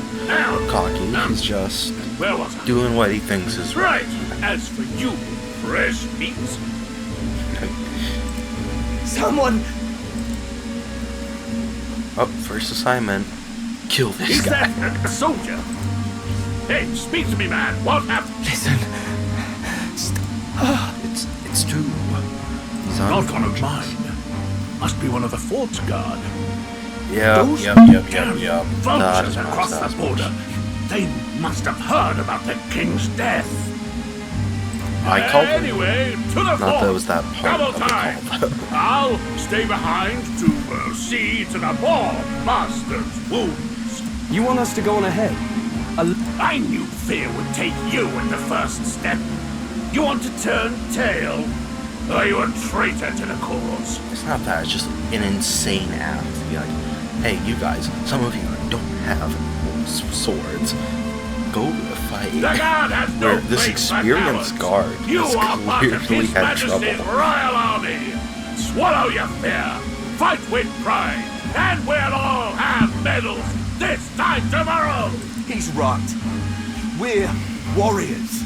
cocky, he's just Where was I? doing what he thinks is right. Right. As for you, fresh meat. Someone! Oh, first assignment. Kill this Is guy. that a soldier? Hey, speak to me, man. What happened? Listen. It's true. He's on Not one of mine. Must be one of the fort's guard. Yep. Vultures across the border. They must have heard about the king's death. I called him. Anyway, to the Not fort. that was that part Double of the time. call. I'll stay behind to see to the poor master's wounds. You want us to go on ahead? I knew fear would take you at the first step. You want to turn tail? Are you a traitor to the cause? It's not that, it's just an insane act to be like, hey, you guys, some of you don't have swords. go to a fight The guard has no where this place for experienced guard You has are part of clearly His had Majesty's trouble. royal army. Swallow your fear, fight with pride, and we'll all have medals this time tomorrow. He's right. We're warriors.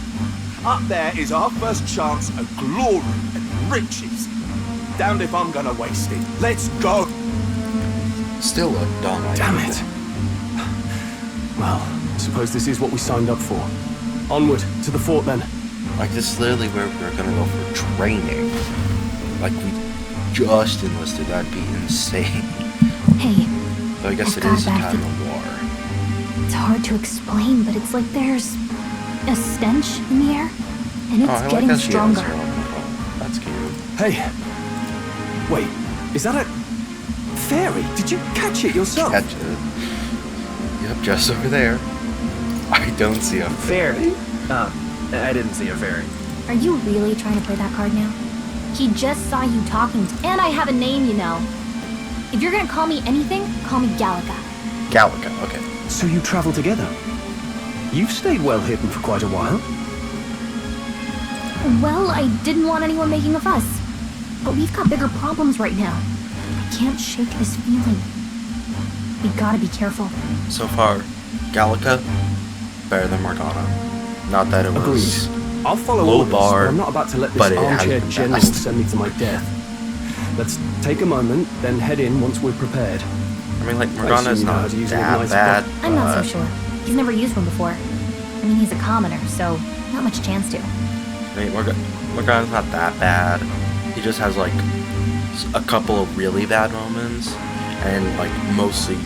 Up there is our first chance at glory and riches. Damned if I'm gonna waste it. Let's go. Still a dumb idea. Damn it. Well, I suppose this is what we signed up for. Onward, to the fort then. Like, this is literally where we're gonna go for training. Like, we just enlisted. That'd be insane. Hey. Though I guess I've it got is a that time for- of war. It's hard to explain, but it's like there's a stench in the air, and it's I like getting how she has stronger. her own little- That's cute. Hey. Wait, is that a fairy? Did you catch it yourself? Catch it. Yep, just over there. I don't see a Fairy? Oh, I didn't see a fairy. Are you really trying to play that card now? He just saw you talking to, and I have a name, you know. If you're gonna call me anything, call me Gallica. Gallica, okay. So you travel together? You've stayed well hidden for quite a while. Well, I didn't want anyone making a fuss. But we've got bigger problems right now. I can't shake this feeling. We gotta be careful. So far, Gallica, better than Morgana. Not that it was Agreed. I'll follow low orders, bar, but I'm not about to let but this it has armchair been general best. send me to my death. Let's take a moment, then head in once we're prepared. I mean, like, I Morgana's assume you know how not to use an that igniter, bad. I'm not so but- sure. He's never used one before. I mean, he's a commoner, so not much chance to. I mean, Morgana's not that bad. He just has, like, a couple of really bad moments, and, like, mostly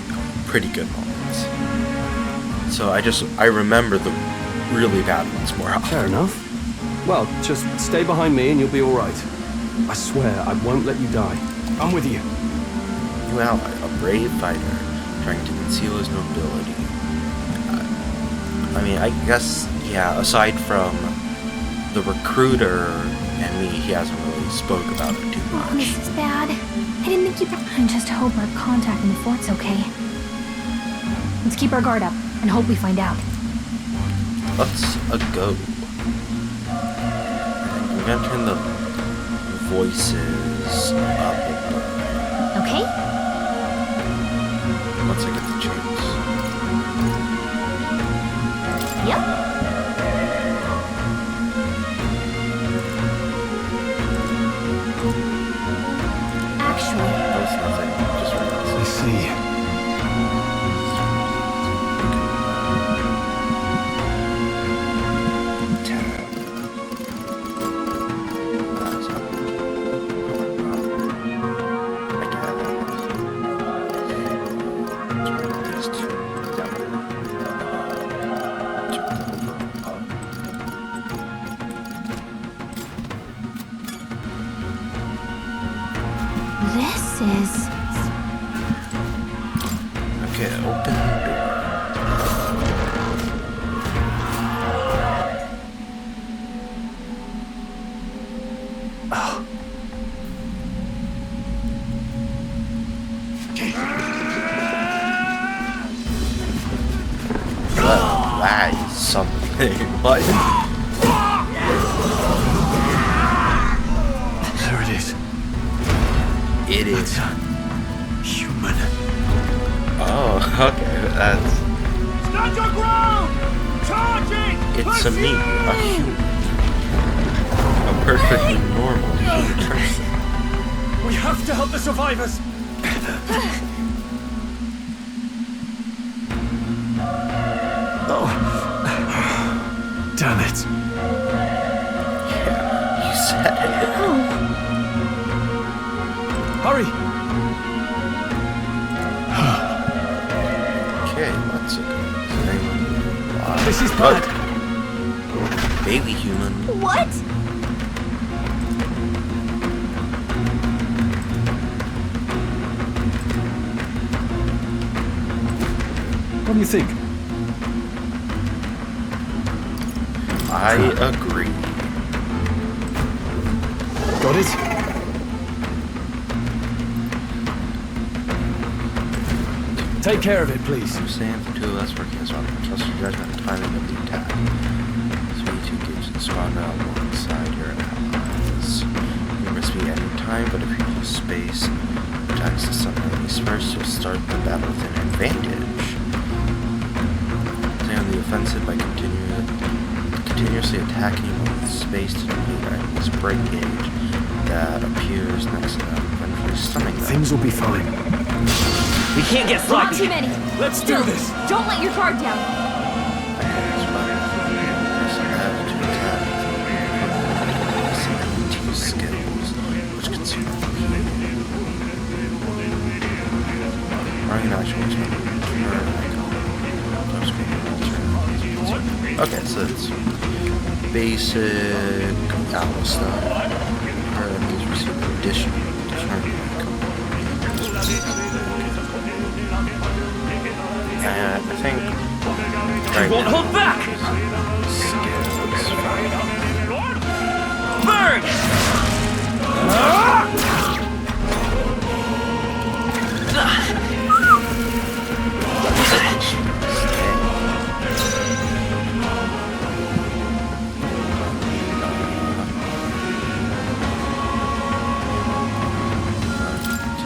pretty good moments. So I remember the really bad ones more often. Fair enough. Well, just stay behind me and you'll be alright. I swear I won't let you die. I'm with you. New ally, a brave fighter, trying to conceal his nobility. I mean, I guess, yeah, aside from the recruiter and me, he hasn't really spoke about it too much. Oh, this is bad. I didn't think you... I just hope our contact in the fort's okay. Let's keep our guard up and hope we find out. Let's go. I'm gonna turn the voices up a bit. Okay? Once I get the chance. Yep. Actually, That's nothing. Just I see. this is... Okay, open the door. Well, that is something. What? There it is. It is. Human. Oh, okay. That's. Stand your ground! Charging! It's a me, a human. A perfectly normal human person. We have to help the survivors. Damn it. You said it. Hurry! Okay, let's go. This is bad. Baby human. What? What do you think? I agree. Got it? Take care of it, please. Understand the two of us working as one. Trust your judgment and timing of the attack. So you two groups and squad out alongside your allies. You must be any time, but if you use space, attacks the sun enemies first, you'll start the battle with an advantage. Stay on the offensive by continuously attacking with space to defeat enemies' break gauge that appears next to them, eventually stunning them. Things will be fine. We can't get Not sloppy. too many. Let's do this. Don't let your guard down. Skills, which consume okay, so it's basic owl stuff. Our enemies receive additional and I think right Won't now, hold back. skills, Burn!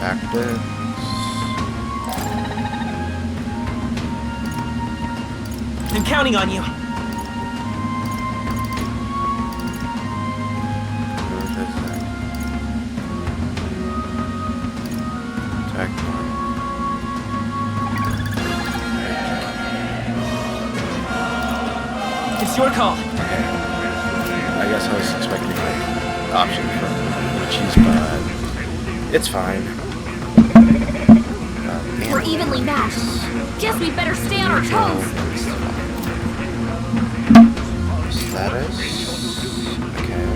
tactics. I'm counting on you. It's your call. I guess I was expecting an option for cheese, but it's fine. We're evenly matched. Guess we better stay on our toes. Status. Okay.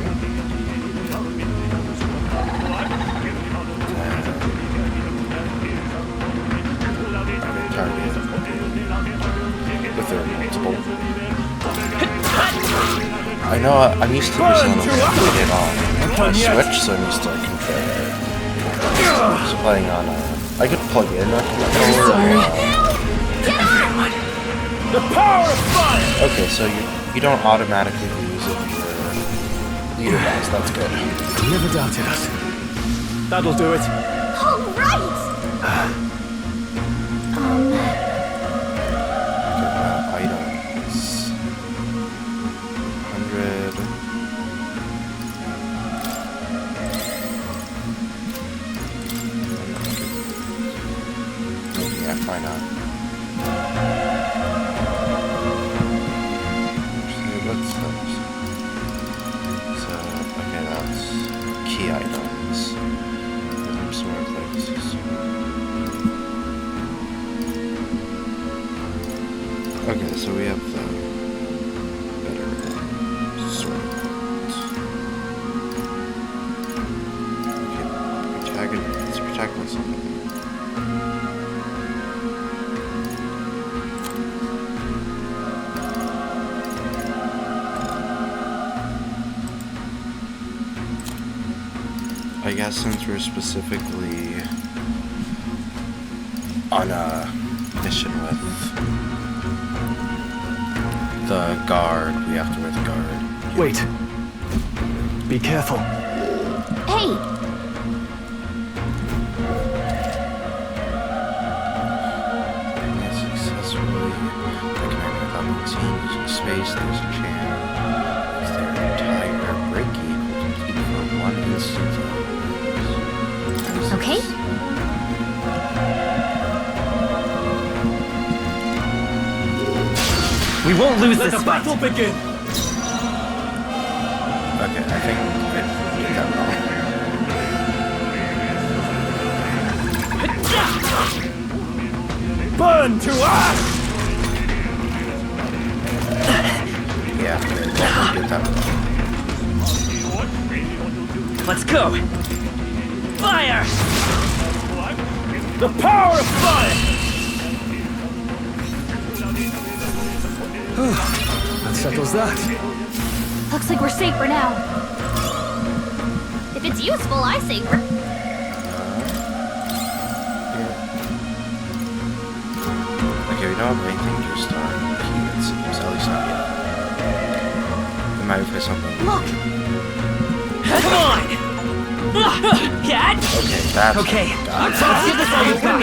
Target. If there are multiple. I know I'm used to Persona putting it on my Switch, so I'm used to a controller. So playing on I could plug in a controller. The power of fire! Okay, so you don't automatically lose if your leader dies. That's good. Never doubted us. That'll do it. All right. Items. 100. Yeah, why not? What's those? So, okay, that's key items. Sword, legacy sword. Okay, so we have the better sword. Okay, let's protect myself. I guess since we're specifically on a mission with the guard, we have to wear the guard. Wait. Be careful. Hey! Successfully recommend without being seen using space, there's a chance their entire break equal complete for one instant. Okay. We won't lose Let this the fight. battle begin. Okay, I think I did that wrong. Burn to ash! Yeah, I definitely did that wrong. Let's go. Fire! The power of fire! That settles that. Looks like we're safe for now. If it's useful, I say we're... don't have anything to start here, it seems. At least not yet. We might play something. Look! Come on! Cat? Okay, that's okay. Let's give this all you've got.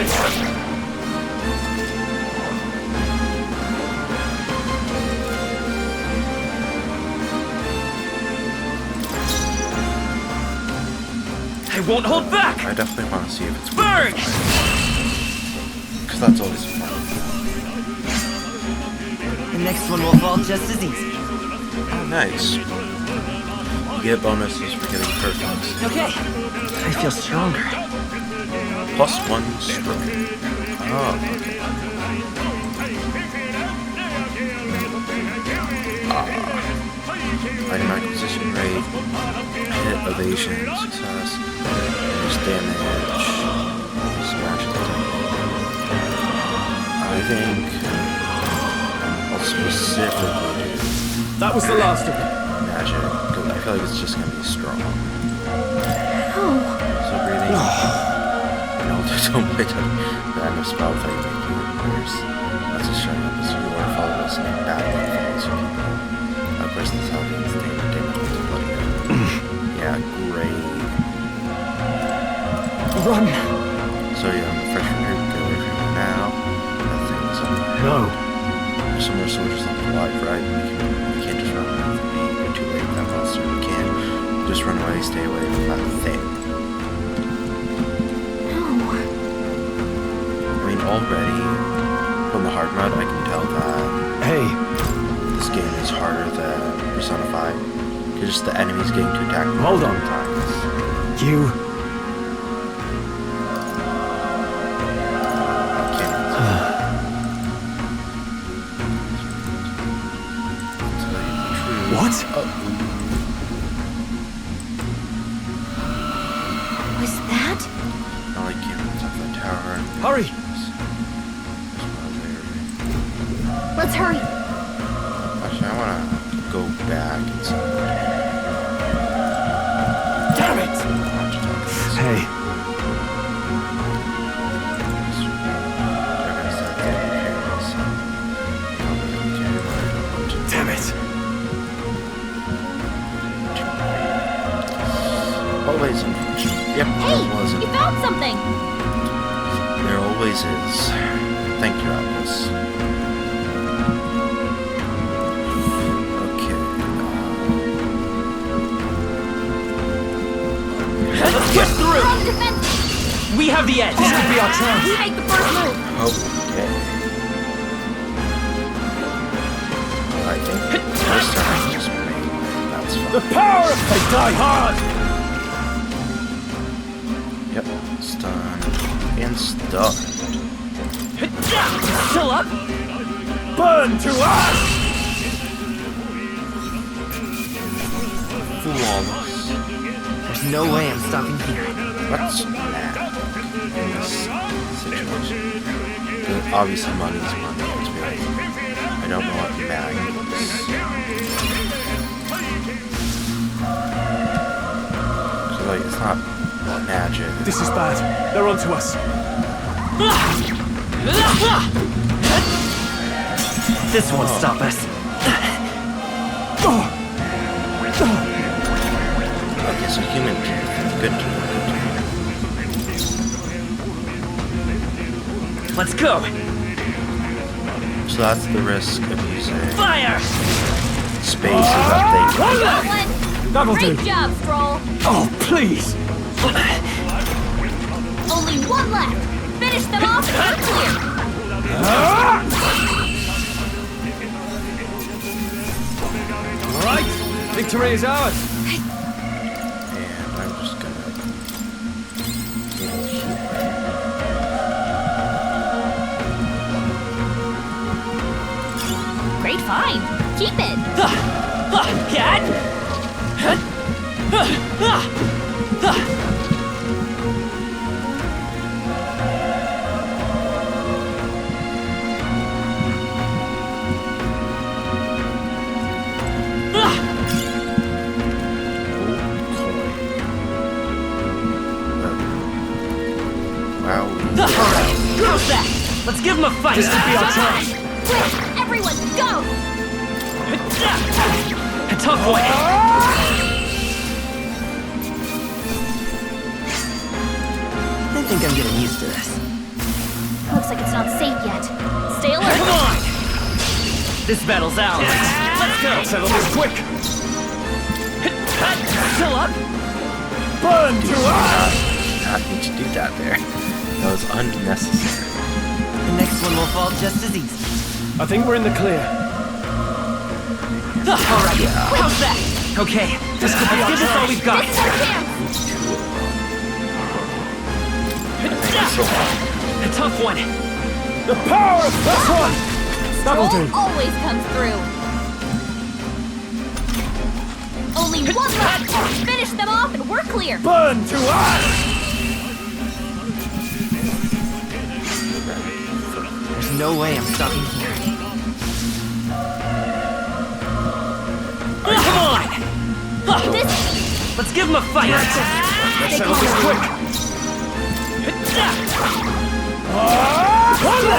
I won't hold back! I definitely want to see if it's burn! Because that's always fun. The next one will fall just as easy. Oh, nice. You get bonuses for getting perfect. Okay. I feel stronger. +1 strength. Oh, okay. Item acquisition rate, hit evasion, success, reduce damage, smash attack. I think I'll specifically do that was the last of it. Magic, because I feel like it's just gonna be strong. Oh. So breathing, and I'll do so much random spell without making it worse. That's just showing up as you are followed us make bad luck follows you people. Of course, this is how the instant damage to bloody yeah, great. Run! So yeah, I'm a fresh recruit, get away from you now. That thing is up there. No. There's some more soldiers left alive, right? We can't just run away from me. We're too late, that monster. We can't just run away, stay away from that thing. No. I mean, already, from the hard mode, I can tell that hey, this game is harder than Persona 5. Because just the enemies getting to attack me hold on. times. You... What? Was that? I like humans up the tower. Hurry! Let's hurry. Actually, I want to go back and see. Damn it! Hey. Damn it. Always unfortunate. Yep, Hey, there wasn't. you found something. There always is. Thank you, Atlas. Okay. Let's get through! We have the edge! This could be our chance! We make the first move! Okay. I think first time just made. That's fine. The power of they die hard! Yep, stunned and stunned. Still up? Burn to ash! Flawless. There's no way I'm stopping here. What's mad in this situation? But obviously money is money. Let's be honest. I don't know what mag is. So like, it's not magic. This is bad. They're onto us. This won't stop us. Okay, so human truth. Good to know. Let's go! So that's the risk of using Fire! space is that they That'll do. Great job, Stroll. Oh, please! Only one left. Finish them off and we're clear. All right, victory is ours. And I'm just gonna Great find. Keep it. Cat! wow. Alright, how's that? Let's give him a fight! This could be our chance! Quick, everyone, go! A tough one! I think I'm getting used to this. Looks like it's not safe yet. Stay alert. Come on! This battle's ours. Let's go! Settle this quick! Still up? Burn to us! Not need to do that there. That was unnecessary. The next one will fall just as easy. I think we're in the clear. Alright, how's that? Okay, this could be our chance. All we've got. This is our chance. A tough one. The power of this one! That'll do. Always comes through. Only one left. Finish them off and we're clear. Burn to us! There's no way I'm stopping here. Come on! Let's give him a fight! Let's settle this quick!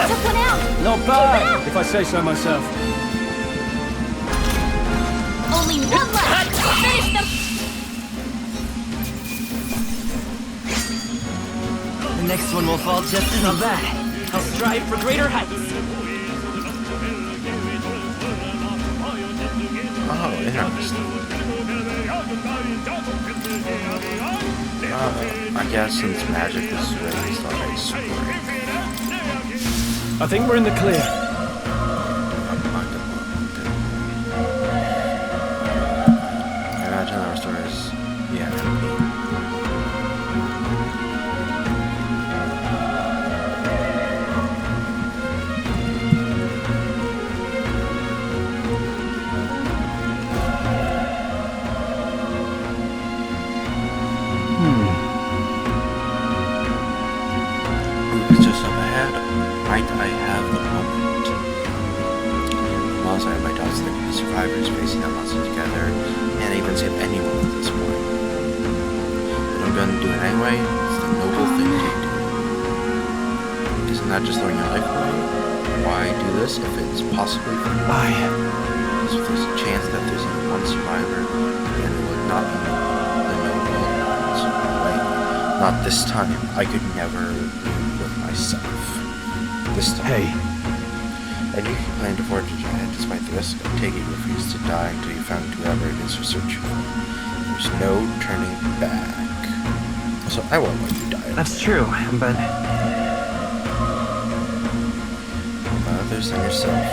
Took one out. Not bad, if I say so myself. Only one left. Finish them. The next one will fall just as not bad. I'll strive for greater heights. Oh, interesting. I guess since magic is raised on a spring. I think we're in the clear. I imagine our stories. Yeah. It's just up ahead. Might I have the moment? Whilst I have my doubts, there could be survivors facing that monster together, and even save anyone at this point. But I'm gonna do it anyway. It's the noble thing to do. Isn't that just throwing your life away? Why do this if it's possibly for you? So if there's a chance that there's only one survivor, then it would not be the noble. So wait, not this time. I could never live with myself. This time. Hey. And you can plan to forge ahead despite the risk. I take it you refuse to die until you found whoever it is you're searching for. There's no turning back. So I won't let you die. That's true, but... Others than yourself.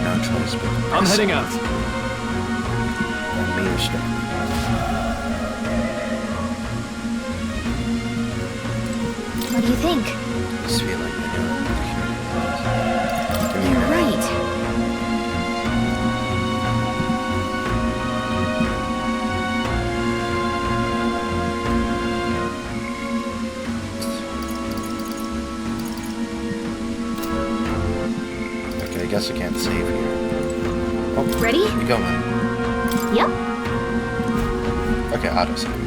No choice but I'm heading out. And me or strength. What do you think? This feeling I know. You're right. Okay, I guess I can't save here. Oh, Ready? You going? Yep. Okay, auto save.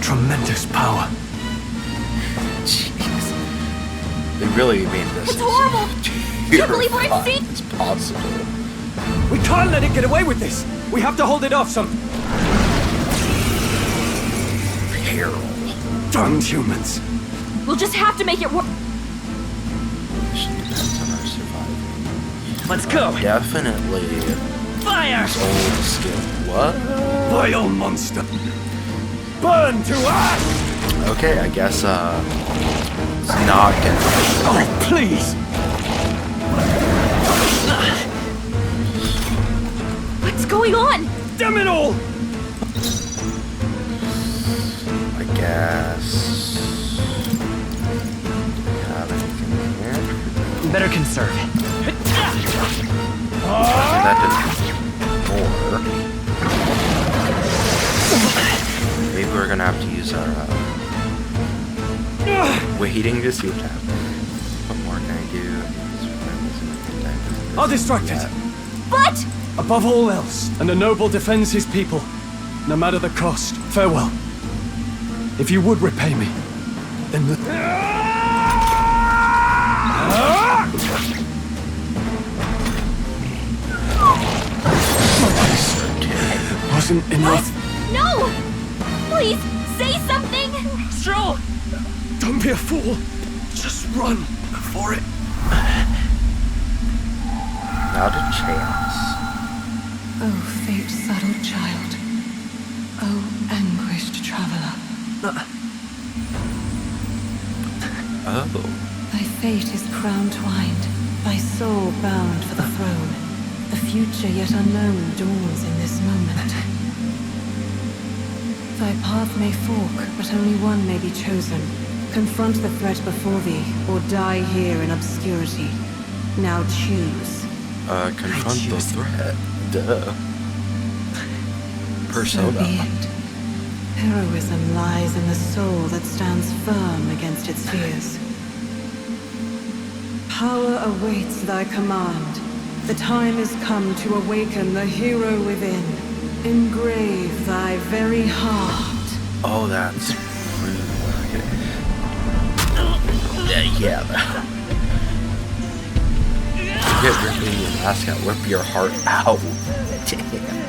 Tremendous power. Jeez. They really made this. It's horrible. Can't believe what I've seen. It's possible. We can't let it get away with this. We have to hold it off some. Peril. Darn humans. We'll just have to make it work. Mission depends on our survival. Let's go. Definitely. Fire! Old skill. What? Vile monster. Burn to ash! Okay, I guess, it's not gonna... Oh, please! What's going on? Damn it all! I guess... Do we have anything here? Better conserve. That did more. Vapor we're gonna have to use our waiting to see what happens. What more can I do? Are distracted. What? Above all else, and a noble defends his people, no matter the cost. Farewell. If you would repay me, then the... Wasn't enough. No! Please, say something! Stroll! Don't be a fool. Just run for it. Now to chance. Oh, fate subtle child. Oh, anguished traveler. Oh. Thy fate is crown-twined, thy soul bound for the throne. The future yet unknown dawns in this moment. Thy path may fork, but only one may be chosen. Confront the threat before thee, or die here in obscurity. Now choose. Confront the threat. Duh. Persona. So be it. Heroism lies in the soul that stands firm against its fears. Power awaits thy command. The time is come to awaken the hero within. Engrave thy very heart. Oh, that's rude. Yeah. Get ripping your mask out, rip your heart out. Damn.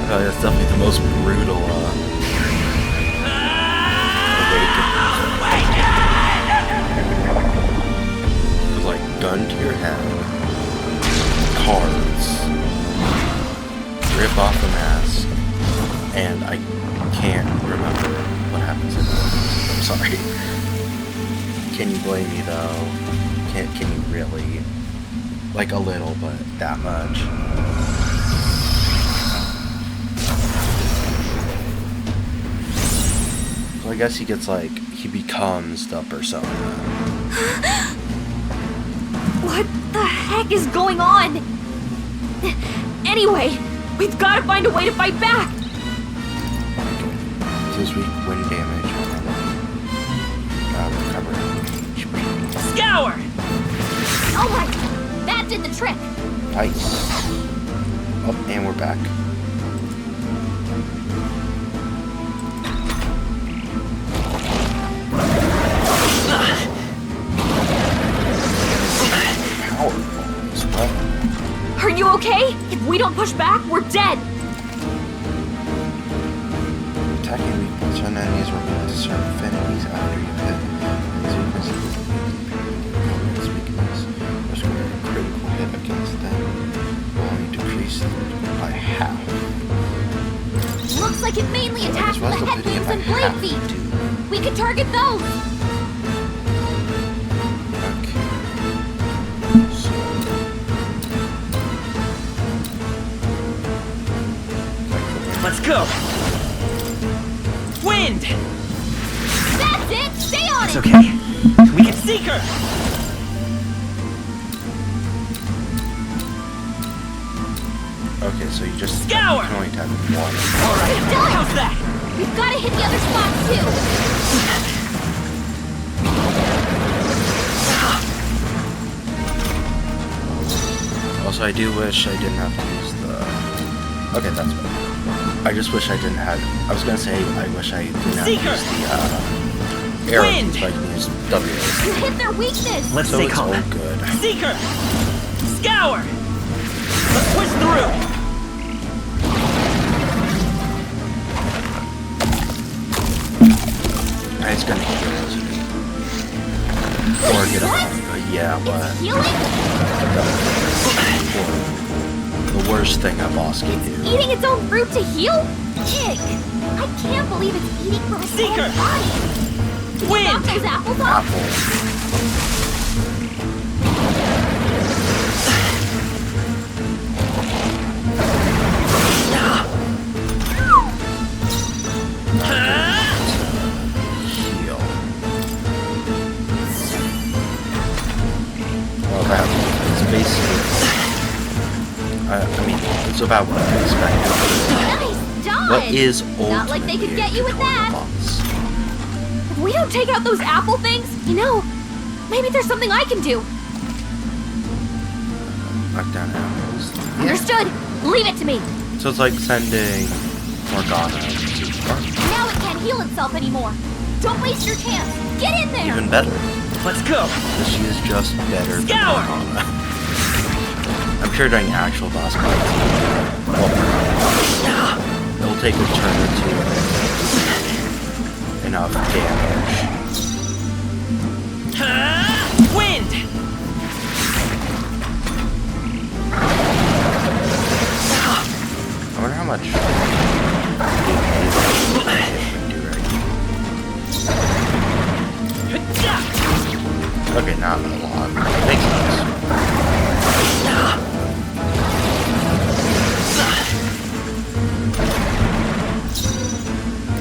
That's definitely the most brutal awakening. It was like gun to your head, cards, rip off the mask, and I can't remember what happens in the I'm sorry. Can you blame me though? Can you really? Like a little, but that much. So I guess he gets like, he becomes the persona. What the heck is going on? Anyway, we've got to find a way to fight back. This week, wind damage. Recover HP. Scour! Alright, that did the trick. Nice. Oh, and we're back. Powerful as well. Are you okay? If we don't push back, we're dead. Attacking weakness. Certain enemies will move to certain affinities after you hit. These weaknesses weakness or score a critical hit against them will only decrease by half. Looks like it mainly attacks the head beams and blade feet. We could target those. Let's go. Wind. That's it. Stay on It's it. okay. We can seek her. Okay, so you just Scour! you can only attack one. Alright, how's that? We've got to hit the other spots too. Also, I do wish I didn't have to use the... Okay, that's better. I just wish I didn't have... I was gonna say, I wish I didn't have to use the, arrows, so I can use W. You hit their weakness. Let's so stay it's calm. all good. Seeker! Scour! Let's push through! It's gonna heal, isn't it? Or get up. Yeah, but... The worst thing a boss can do. Eating its own fruit to heal? Ick! I can't believe it's eating from its own body. Did you knock those apples off? I mean, it's about what I expected. Nice dodge! What is Not like they could get you with that. boss? If we don't take out those apple things, maybe there's something I can do. Knock down apples. Yeah. Understood. Leave it to me. So it's like sending Morgana to Now it can't heal itself anymore. Don't waste your chance. Get in there. even better. Let's go. Because she is just better Scour! than Morgana. I'm sure during actual boss fights, it will take a turn or two enough damage. Wind! I wonder how much okay, not a lot. Makes sense.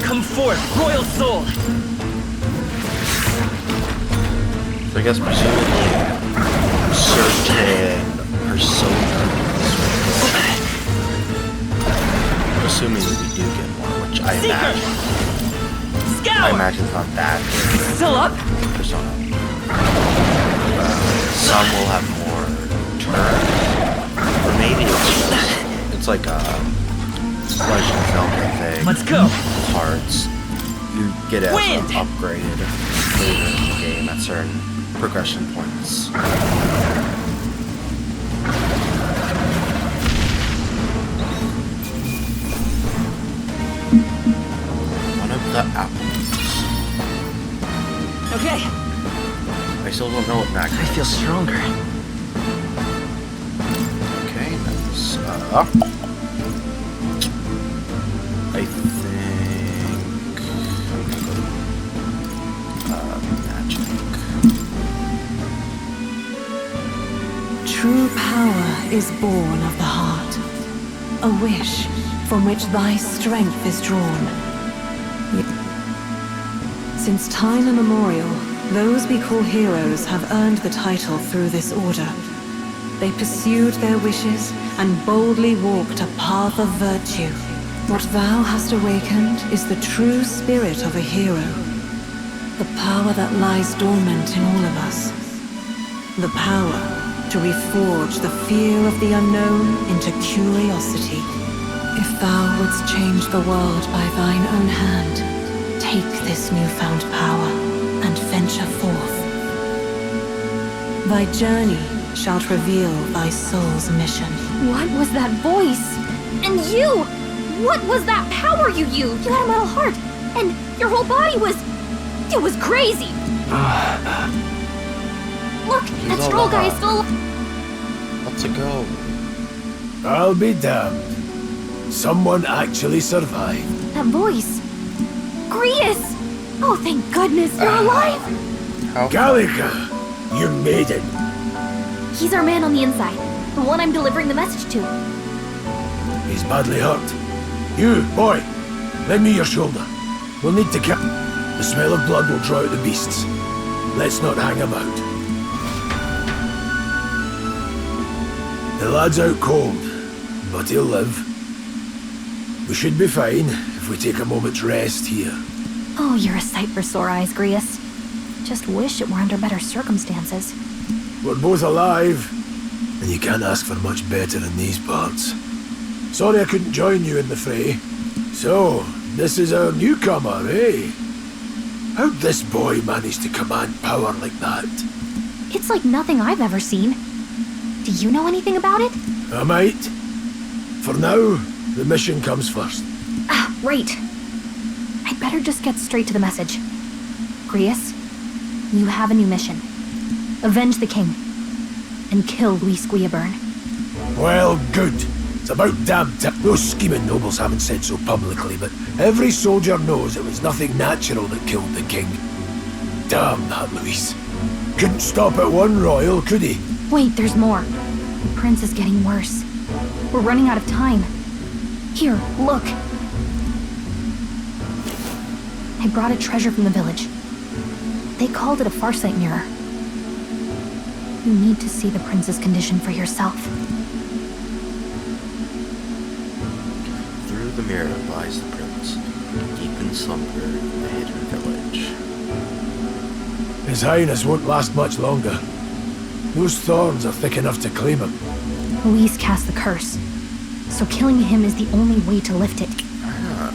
Come forth, royal soul! So I guess presumably certain personas assuming we do get more, which I imagine. I imagine it's not that good. Still up? Persona. Some will have more turns, or maybe it's like a Legend of Zelda thing. Let's go. Parts you get as upgraded later in the game at certain progression points. One of the apples. Okay. I still don't know what Mac I feel stronger. Okay, that's I think I'm gonna go magic. True power is born of the heart, a wish from which thy strength is drawn. Since time immemorial, those we call heroes have earned the title through this order. They pursued their wishes and boldly walked a path of virtue. What thou hast awakened is the true spirit of a hero. The power that lies dormant in all of us. The power to reforge the fear of the unknown into curiosity. If thou wouldst change the world by thine own hand, take this newfound power and venture forth. Thy journey shalt reveal thy soul's mission. What was that voice? And you! What was that power you used? You had a metal heart, and your whole body was... It was crazy! Look, that troll guy is still... Let's go. I'll be damned. Someone actually survived. That voice. Grius! Oh, thank goodness, you're alive! Gallica, you made it. He's our man on the inside. The one I'm delivering the message to. He's badly hurt. You, boy, lend me your shoulder. We'll need to kill. The smell of blood will draw out the beasts. Let's not hang about. The lad's out cold, but he'll live. We should be fine if we take a moment's rest here. Oh, you're a sight for sore eyes, Grius. Just wish it were under better circumstances. We're both alive, and you can't ask for much better in these parts. Sorry I couldn't join you in the fray. So, this is our newcomer, eh? How'd this boy manage to command power like that? It's like nothing I've ever seen. Do you know anything about it? I might. For now, the mission comes first. Ah, right. I'd better just get straight to the message. Grius, you have a new mission. Avenge the king. And kill Luis Guillaburn. Well, good. It's about damn time. Those scheming nobles haven't said so publicly, but every soldier knows it was nothing natural that killed the king. Damn that Luis. Couldn't stop at one royal, could he? Wait, there's more. The prince is getting worse. We're running out of time. Here, look. I brought a treasure from the village. They called it a farsight mirror. You need to see the prince's condition for yourself. Through the mirror lies the prince, deep in slumber in the hidden village. His Highness won't last much longer. Those thorns are thick enough to claim him. Luis cast the curse, so killing him is the only way to lift it.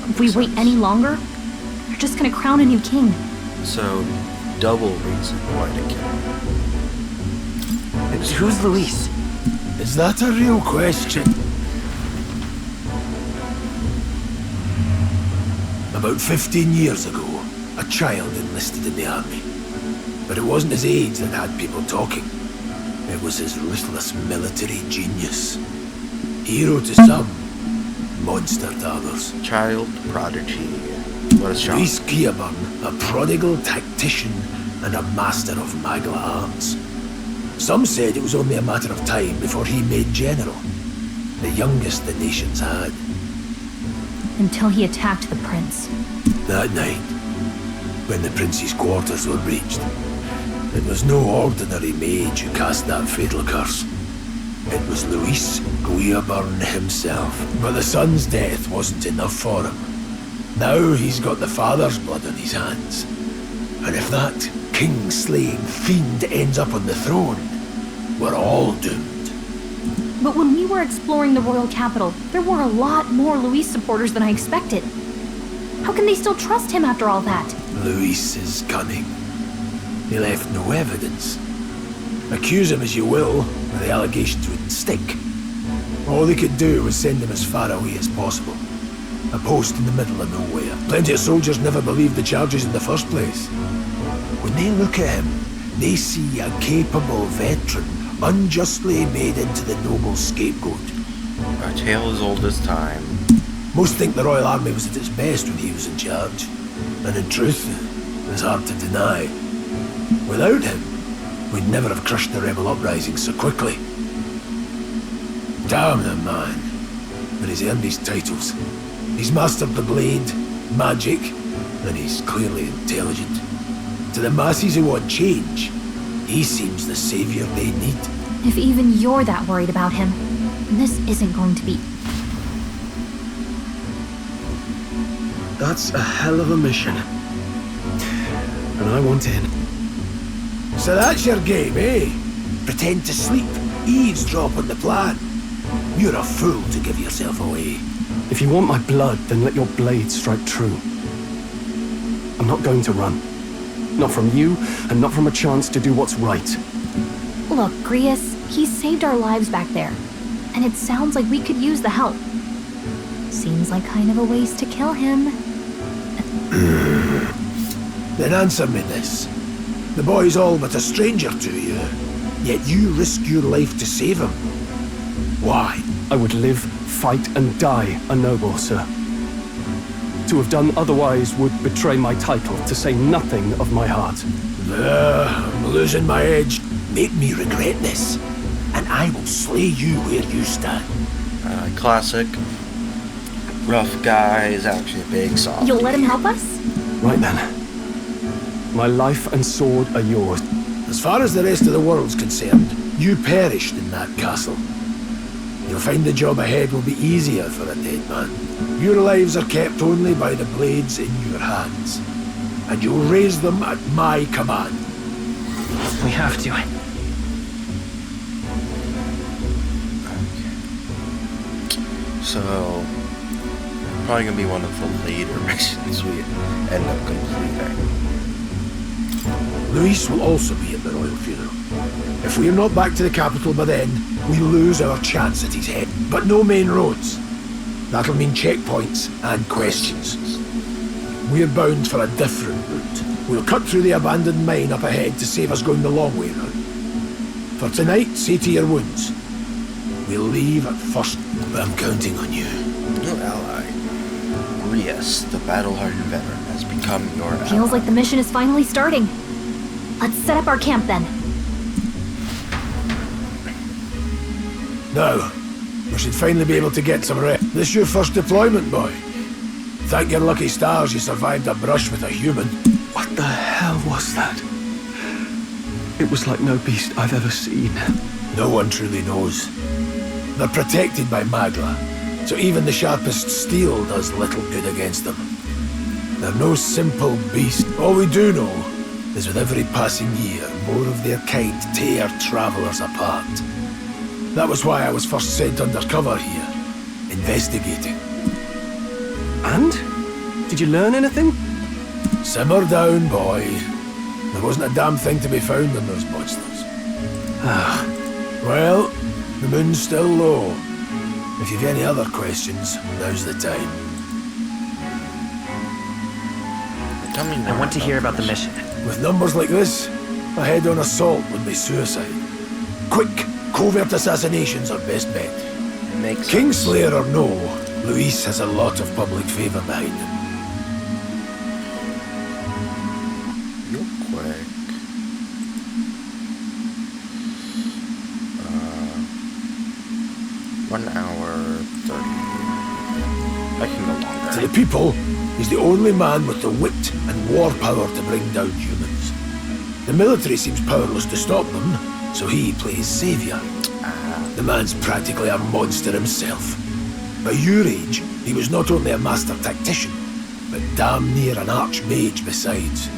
If we wait any longer, you're just gonna crown a new king. So, double reason why to kill him. Who's Luis? Is that a real question? About 15 years ago, a child enlisted in the army. But it wasn't his age that had people talking. It was his ruthless military genius. Hero to some, monster to others. Child prodigy. What is Sean? Luis Guillaburn, a prodigal tactician and a master of Magla arts. Some said it was only a matter of time before he made general. The youngest the nations had. Until he attacked the prince. That night, when the prince's quarters were reached, it was no ordinary mage who cast that fatal curse. It was Luis Guillaburn himself. But the son's death wasn't enough for him. Now he's got the father's blood on his hands. And if that king-slaying fiend ends up on the throne, we're all doomed. But when we were exploring the royal capital, there were a lot more Luis supporters than I expected. How can they still trust him after all that? Luis is cunning. He left no evidence. Accuse him as you will, the allegations wouldn't stick. All they could do was send him as far away as possible. A post in the middle of nowhere. Plenty of soldiers never believed the charges in the first place. When they look at him, they see a capable veteran unjustly made into the noble scapegoat. A tale as old as time. Most think the Royal Army was at its best when he was in charge. And in truth, it's hard to deny. Without him, we'd never have crushed the rebel uprising so quickly. Damn the man. But he's earned his titles. He's mastered the blade, magic, and he's clearly intelligent. To the masses who want change, he seems the savior they need. If even you're that worried about him, this isn't going to be. That's a hell of a mission. And I want in. So that's your game, eh? Pretend to sleep, eavesdrop on the plan. You're a fool to give yourself away. If you want my blood, then let your blade strike true. I'm not going to run. Not from you, and not from a chance to do what's right. Look, Grius, he saved our lives back there. And it sounds like we could use the help. Seems like kind of a waste to kill him. Then answer me this. The boy's all but a stranger to you, yet you risk your life to save him. Why? I would live, fight, and die a noble, sir. To have done otherwise would betray my title, to say nothing of my heart. I'm losing my edge. Make me regret this, and I will slay you where you stand. Classic. Rough guy is actually a big soft. You'll let him help us? Right then. My life and sword are yours. As far as the rest of the world's concerned, you perished in that castle. You'll find the job ahead will be easier for a dead man. Your lives are kept only by the blades in your hands. And you'll raise them at my command. We have to. So, probably gonna be one of the later missions we end up completing. Luis will also be at the royal funeral. If we're not back to the capital by then, we lose our chance at his head. But no main roads. That'll mean checkpoints and questions. We're bound for a different route. We'll cut through the abandoned mine up ahead to save us going the long way round. For tonight, see to your wounds. We'll leave at first, but I'm counting on you. New ally. Rias, the battle-hardened veteran, has become your ally. Feels like the mission is finally starting. Let's set up our camp then. Now, we should finally be able to get some rest. This your first deployment, boy. Thank your lucky stars you survived a brush with a human. What the hell was that? It was like no beast I've ever seen. No one truly knows. They're protected by Magla, so even the sharpest steel does little good against them. They're no simple beast. All we do know is with every passing year, more of their kind tear travelers apart. That was why I was first sent undercover here, investigating. And? Did you learn anything? Simmer down, boy. There wasn't a damn thing to be found in those monsters. Well, the moon's still low. If you've any other questions, now's the time. I want to hear about the mission. With numbers like this, a head-on assault would be suicide. Quick, covert assassinations are best bet. Kingslayer or no, Luis has a lot of public favour behind him. Real quick. 1 hour 30. I can go longer. To the people, he's the only man with the wit and war power to bring down humans. The military seems powerless to stop them, so he plays saviour. The man's practically a monster himself. By your age, he was not only a master tactician, but damn near an archmage besides.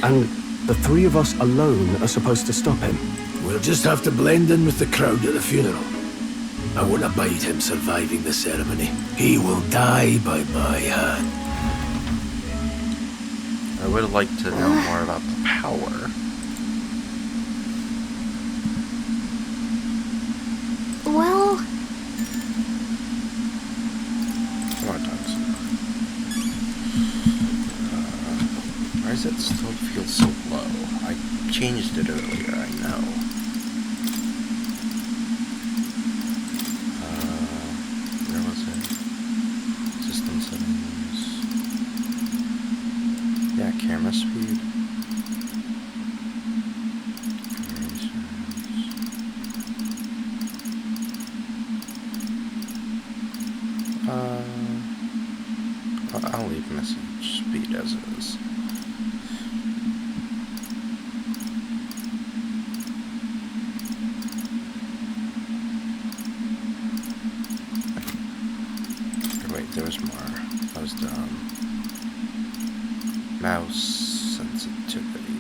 And the three of us alone are supposed to stop him? We'll just have to blend in with the crowd at the funeral. I won't abide him surviving the ceremony. He will die by my hand. I would like to know more about the power. Well... Come on, dogs. Why does it still feel so low? I changed it earlier, I know. Where was it? System settings. Yeah, camera speed. I'll leave message speed as is. Wait, there was more. That was dumb. Mouse sensitivity.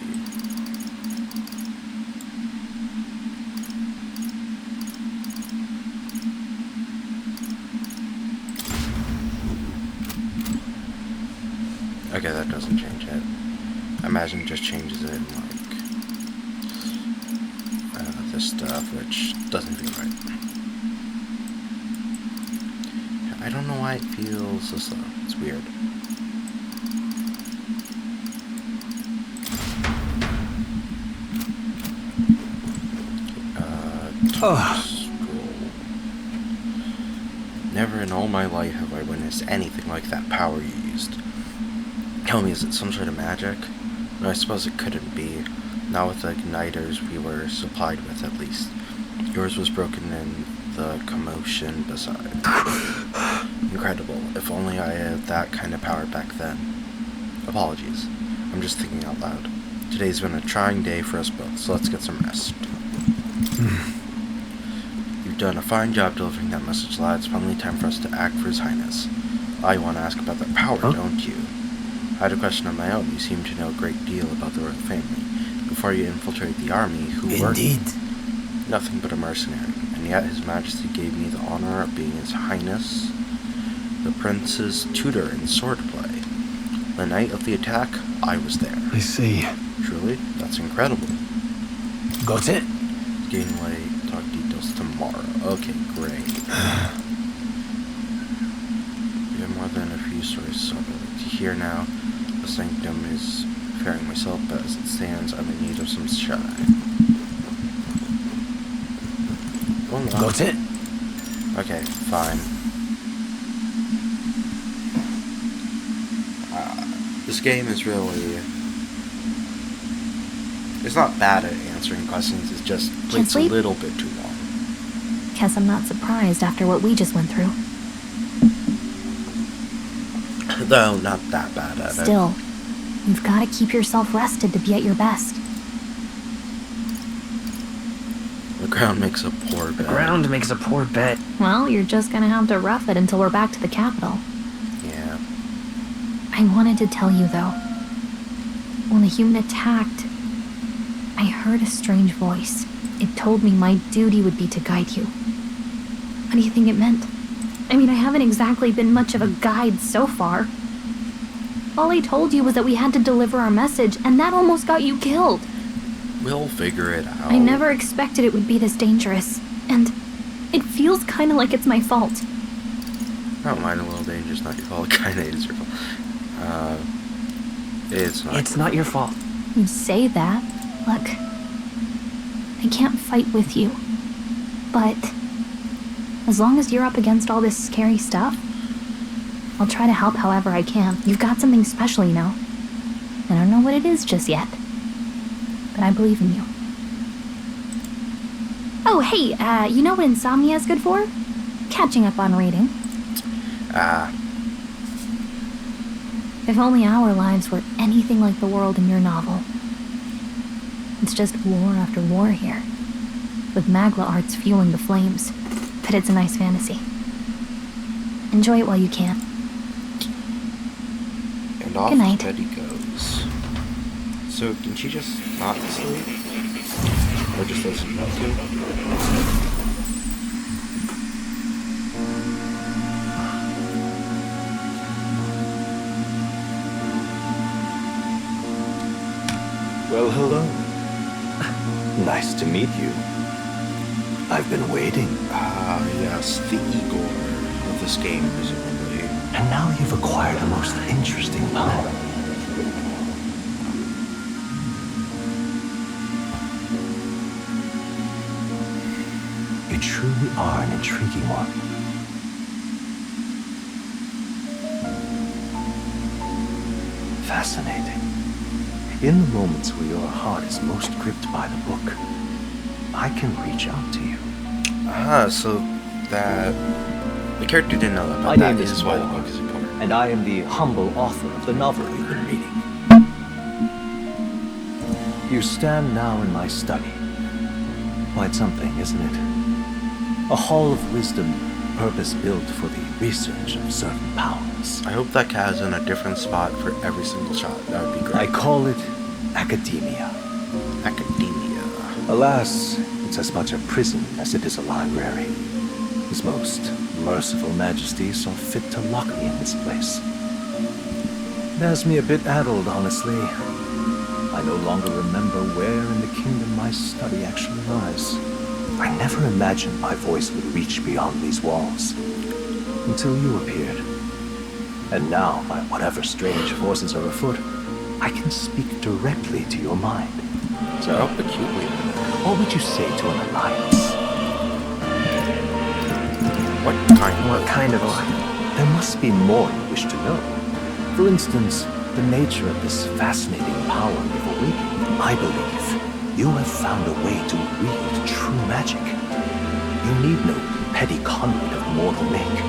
Okay, that doesn't change it. I imagine it just changes it in, like, this stuff, which doesn't feel right. I don't know why it feels so slow. It's weird. Scroll. Never in all my life have I witnessed anything like that power you used. Tell me, is it some sort of magic? No, I suppose it couldn't be. Not with the igniters we were supplied with, at least. Yours was broken in the commotion beside. Incredible. If only I had that kind of power back then. Apologies. I'm just thinking out loud. Today's been a trying day for us both, so let's get some rest. You've done a fine job delivering that message, lad. It's finally time for us to act for His Highness. You want to ask about that power, don't you? I had a question of my own. You seem to know a great deal about the royal family. Before you infiltrated the army, who were you? Indeed. Nothing but a mercenary, and yet His Majesty gave me the honor of being His Highness, the Prince's tutor in swordplay. The night of the attack, I was there. I see. Truly, that's incredible. Got it? Gainway, talk details tomorrow. Okay, great. We have more than a few stories so I'd like to hear now. The sanctum is faring myself, but as it stands, I'm in need of some shine. Got it? Okay, fine. This game is really... It's not bad at answering questions, it's just it's a little bit too long. Guess I'm not surprised after what we just went through. Though, not that bad at it. Still, you've got to keep yourself rested to be at your best. The ground makes a poor bet. Ground makes a poor bet. Well, you're just gonna have to rough it until we're back to the capital. Yeah. I wanted to tell you, though. When the human attacked, I heard a strange voice. It told me my duty would be to guide you. What do you think it meant? I mean, I haven't exactly been much of a guide so far. All I told you was that we had to deliver our message, and that almost got you killed. We'll figure it out. I never expected it would be this dangerous, and it feels kind of like it's my fault. I don't mind a little dangerous, not your fault. Kinda is your fault. It's not. It's not your fault. You say that. Look, I can't fight with you, but as long as you're up against all this scary stuff, I'll try to help however I can. You've got something special, you know. I don't know what it is just yet, but I believe in you. Oh, hey, you know what insomnia is good for? Catching up on reading. If only our lives were anything like the world in your novel. It's just war after war here, with Magla arts fueling the flames. But it's a nice fantasy. Enjoy it while you can. And off Good night. Betty goes. So, can she just not sleep? Or just listen to? Well, hello. Nice to meet you. I've been waiting. Ah, yes, the Igor of this game, presumably. And now you've acquired a most interesting power. You truly are an intriguing one. Fascinating. In the moments where your heart is most gripped by the book, I can reach out to you. Ah, so that... The character didn't know that, but My that name is is why the Moore, book is important. and I am the humble author of the novel you've been reading. You stand now in my study. Quite something, isn't it? A hall of wisdom, purpose-built for the research of certain powers. I hope that cat is in a different spot for every single shot. That would be great. I call it academia. Academia. Alas, it's as much a prison as it is a library. His most merciful majesty saw fit to lock me in this place. It has me a bit addled, honestly. I no longer remember where in the kingdom my study actually lies. I never imagined my voice would reach beyond these walls. Until you appeared. And now, by whatever strange forces are afoot, I can speak directly to your mind. So, how peculiar. What would you say to an alliance? What kind of alliance? There must be more you wish to know. For instance, the nature of this fascinating power you've awakened. I believe you have found a way to wield true magic. You need no petty conduit of mortal make.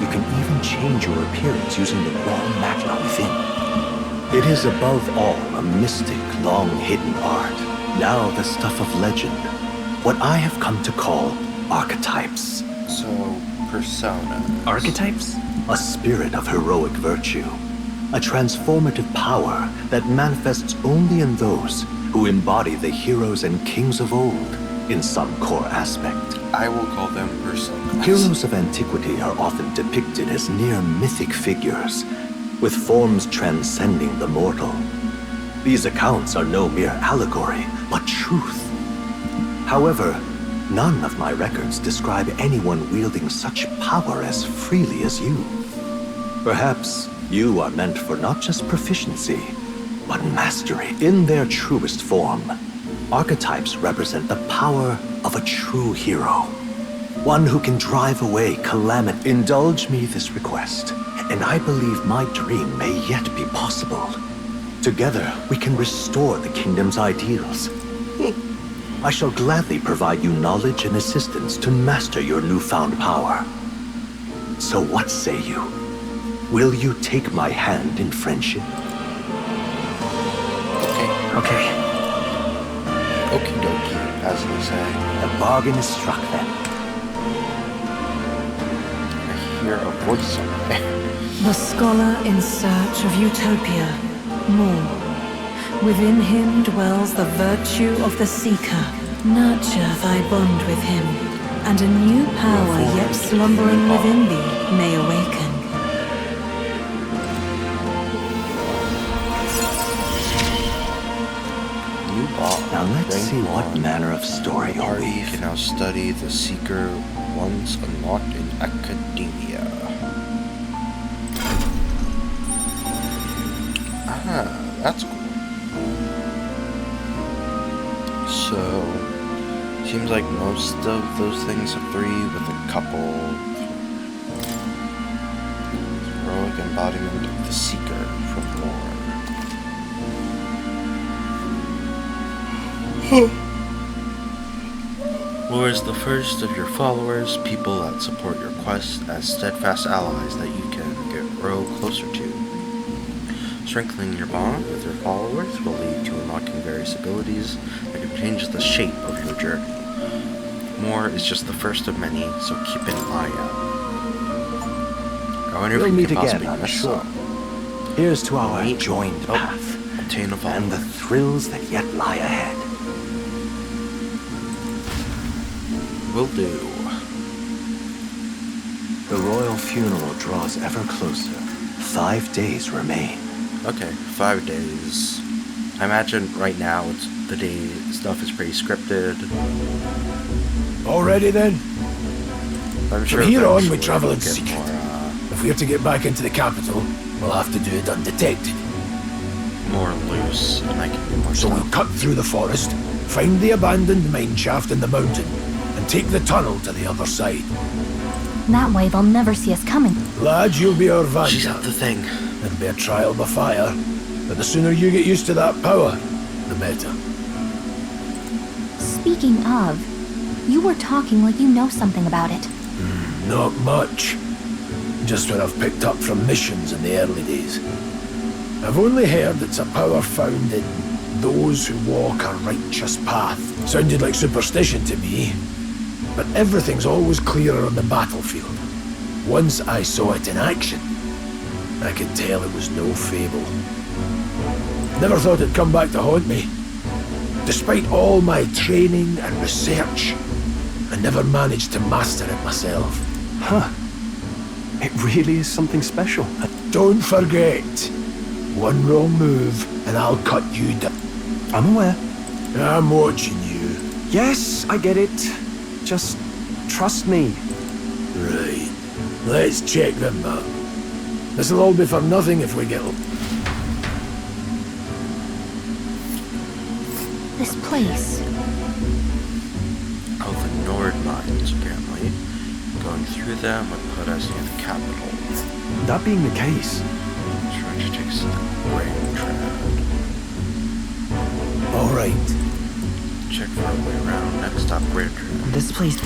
You can even change your appearance using the raw magna within. It is above all a mystic, long-hidden art, now the stuff of legend, what I have come to call archetypes. So, persona. Archetypes? A spirit of heroic virtue. A transformative power that manifests only in those who embody the heroes and kings of old in some core aspect. I will call them personas. Heroes of antiquity are often depicted as near mythic figures, with forms transcending the mortal. These accounts are no mere allegory, but truth. However, none of my records describe anyone wielding such power as freely as you. Perhaps you are meant for not just proficiency, but mastery in their truest form. Archetypes represent the power of a true hero. One who can drive away calamity. Indulge me this request, and I believe my dream may yet be possible. Together, we can restore the kingdom's ideals. I shall gladly provide you knowledge and assistance to master your newfound power. So what say you? Will you take my hand in friendship? Okay. Okie dokie. as they say. The bargain is struck then. I hear a voice somewhere. The scholar in search of utopia. More. Within him dwells the virtue of the seeker. Nurture thy bond with him, and a new power yet slumbering within thee may awaken. Now let's see what manner of story you'll Party weave. can now study the Seeker once unlocked in academia. Ah, that's cool. So, seems like most of those things are 3 with a couple. Heroic embodiment of the Seeker from lore. Lore is the first of your followers, people that support your quest as steadfast allies that you can grow closer to. Strengthening your bond with your followers will lead to unlocking various abilities that can change the shape of your journey. More is just the first of many, so keep an eye out. I wonder if We'll we meet can again, possibly I'm miss sure. some. Here's to our joined path, obtain a and the thrills that yet lie ahead. Will do. The royal funeral draws ever closer. 5 days remain. Okay, 5 days. I imagine right now it's the day stuff is pretty scripted. Already then? I'm sure From here on, we eventually travel in we'll get secret. more, If we're to get back into the capital, we'll have to do it undetected. more loose, and I can do more So stuff. we'll cut through the forest, find the abandoned mine shaft in the mountain, and take the tunnel to the other side. That way they'll never see us coming. Lad, you'll be our vanguard. She's at the thing. It'll be a trial by fire, but the sooner you get used to that power, the better. Speaking of, you were talking like you know something about it. Not much. Just what I've picked up from missions in the early days. I've only heard it's a power found in those who walk a righteous path. Sounded like superstition to me, but everything's always clearer on the battlefield. Once I saw it in action, I could tell it was no fable. Never thought it'd come back to haunt me. Despite all my training and research, I never managed to master it myself. Huh. It really is something special. Don't forget, one wrong move and I'll cut you down. I'm aware. I'm watching you. Yes, I get it. Just trust me. Right. Let's check the map. This'll all be for nothing if we get... This place. Oh, the Nord mines, apparently. Going through them would put us near the capital. That being the case... Trying to take some brain trad. Alright. Check for a way around. Next stop, brain trad. This place...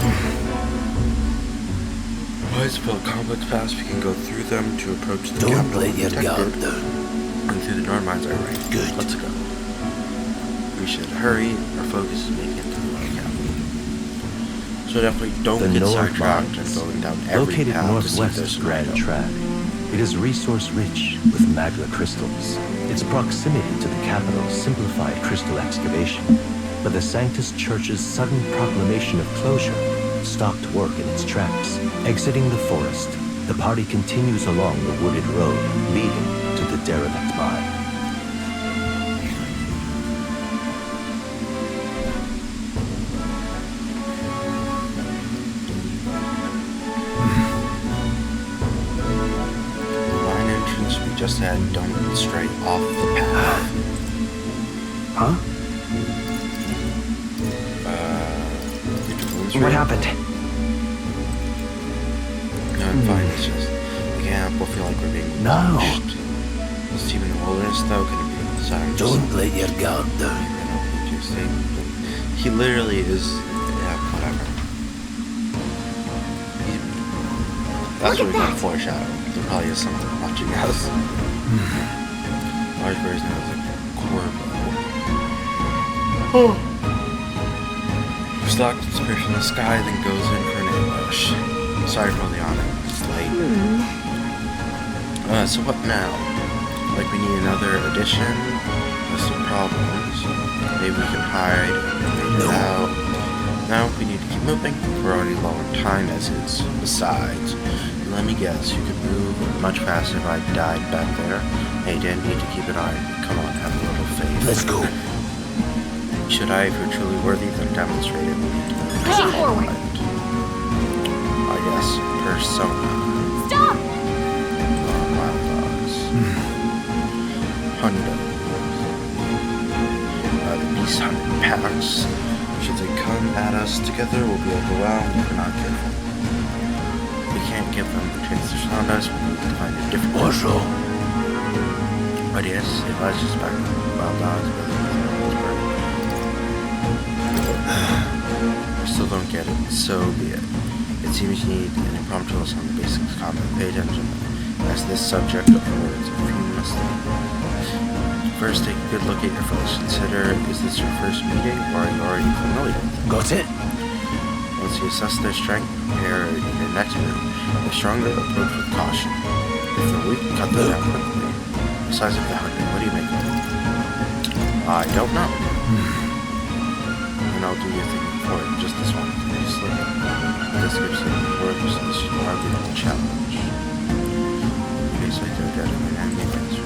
Weisfeld complex pass, we can go through them to approach the Don't capital. let your guard protected. down. And through the Nord mines, alright. Good. Let's go. We should hurry. Our focus is making it to the capital. So definitely don't The get Nord sidetracked and Mines, going down every located path northwest to of see Grand if there's Trad. It is resource-rich with magma crystals. Its proximity to the capital simplified crystal excavation, but the Sanctus Church's sudden proclamation of closure stopped work in its tracks. Exiting the forest, the party continues along the wooded road leading to the derelict mine. Mine entrance we just had done straight off the path. Huh? What happened? No, I'm fine. It's just the camp will feel like we're being No. watched. It's even the wilderness though could be inside. Don't let your guard down. He literally is. Yeah, whatever. That's what we got foreshadowed. There probably is something watching us. Large berries now is like Corvo. Stalks its prey from the sky, then goes in for an ambush. Sorry for the honor. It's late. So what now? Like we need another addition? There's some problems. Maybe we can hide and fade it out. Now we need to keep moving. We're already low on time as is. Besides, let me guess, you could move much faster if I died back there. Hey, Dan, need to keep an eye. Come on, have a little faith. Let's go. Should I, if you're truly worthy, then demonstrate it. Pushing forward. I guess. Persona. Stop! Wild dogs. Hundo. The beast hunting packs. Should they come at us together, we'll be overwhelmed if we're not careful. We can't give them the chance to surround us, we need to find a different Also. But yes, if I suspect wild dogs, but I still don't get it, so be it. It seems you need an impromptu lesson on the basics of combat. Pay attention, as this subject of words of humorous. First, take a good look at your foes. Consider, is this your first meeting, or are you already familiar with them? Got it? Once you assess their strength, prepare your next move. The stronger, approach with caution. If they're weak, cut them down quickly. The size of the hunter, what do you make of it? I don't know. And I'll do your thing for it, just this one. Just look. This gives you words, this should hardly be a challenge. It's like they're dead in an enemy answer.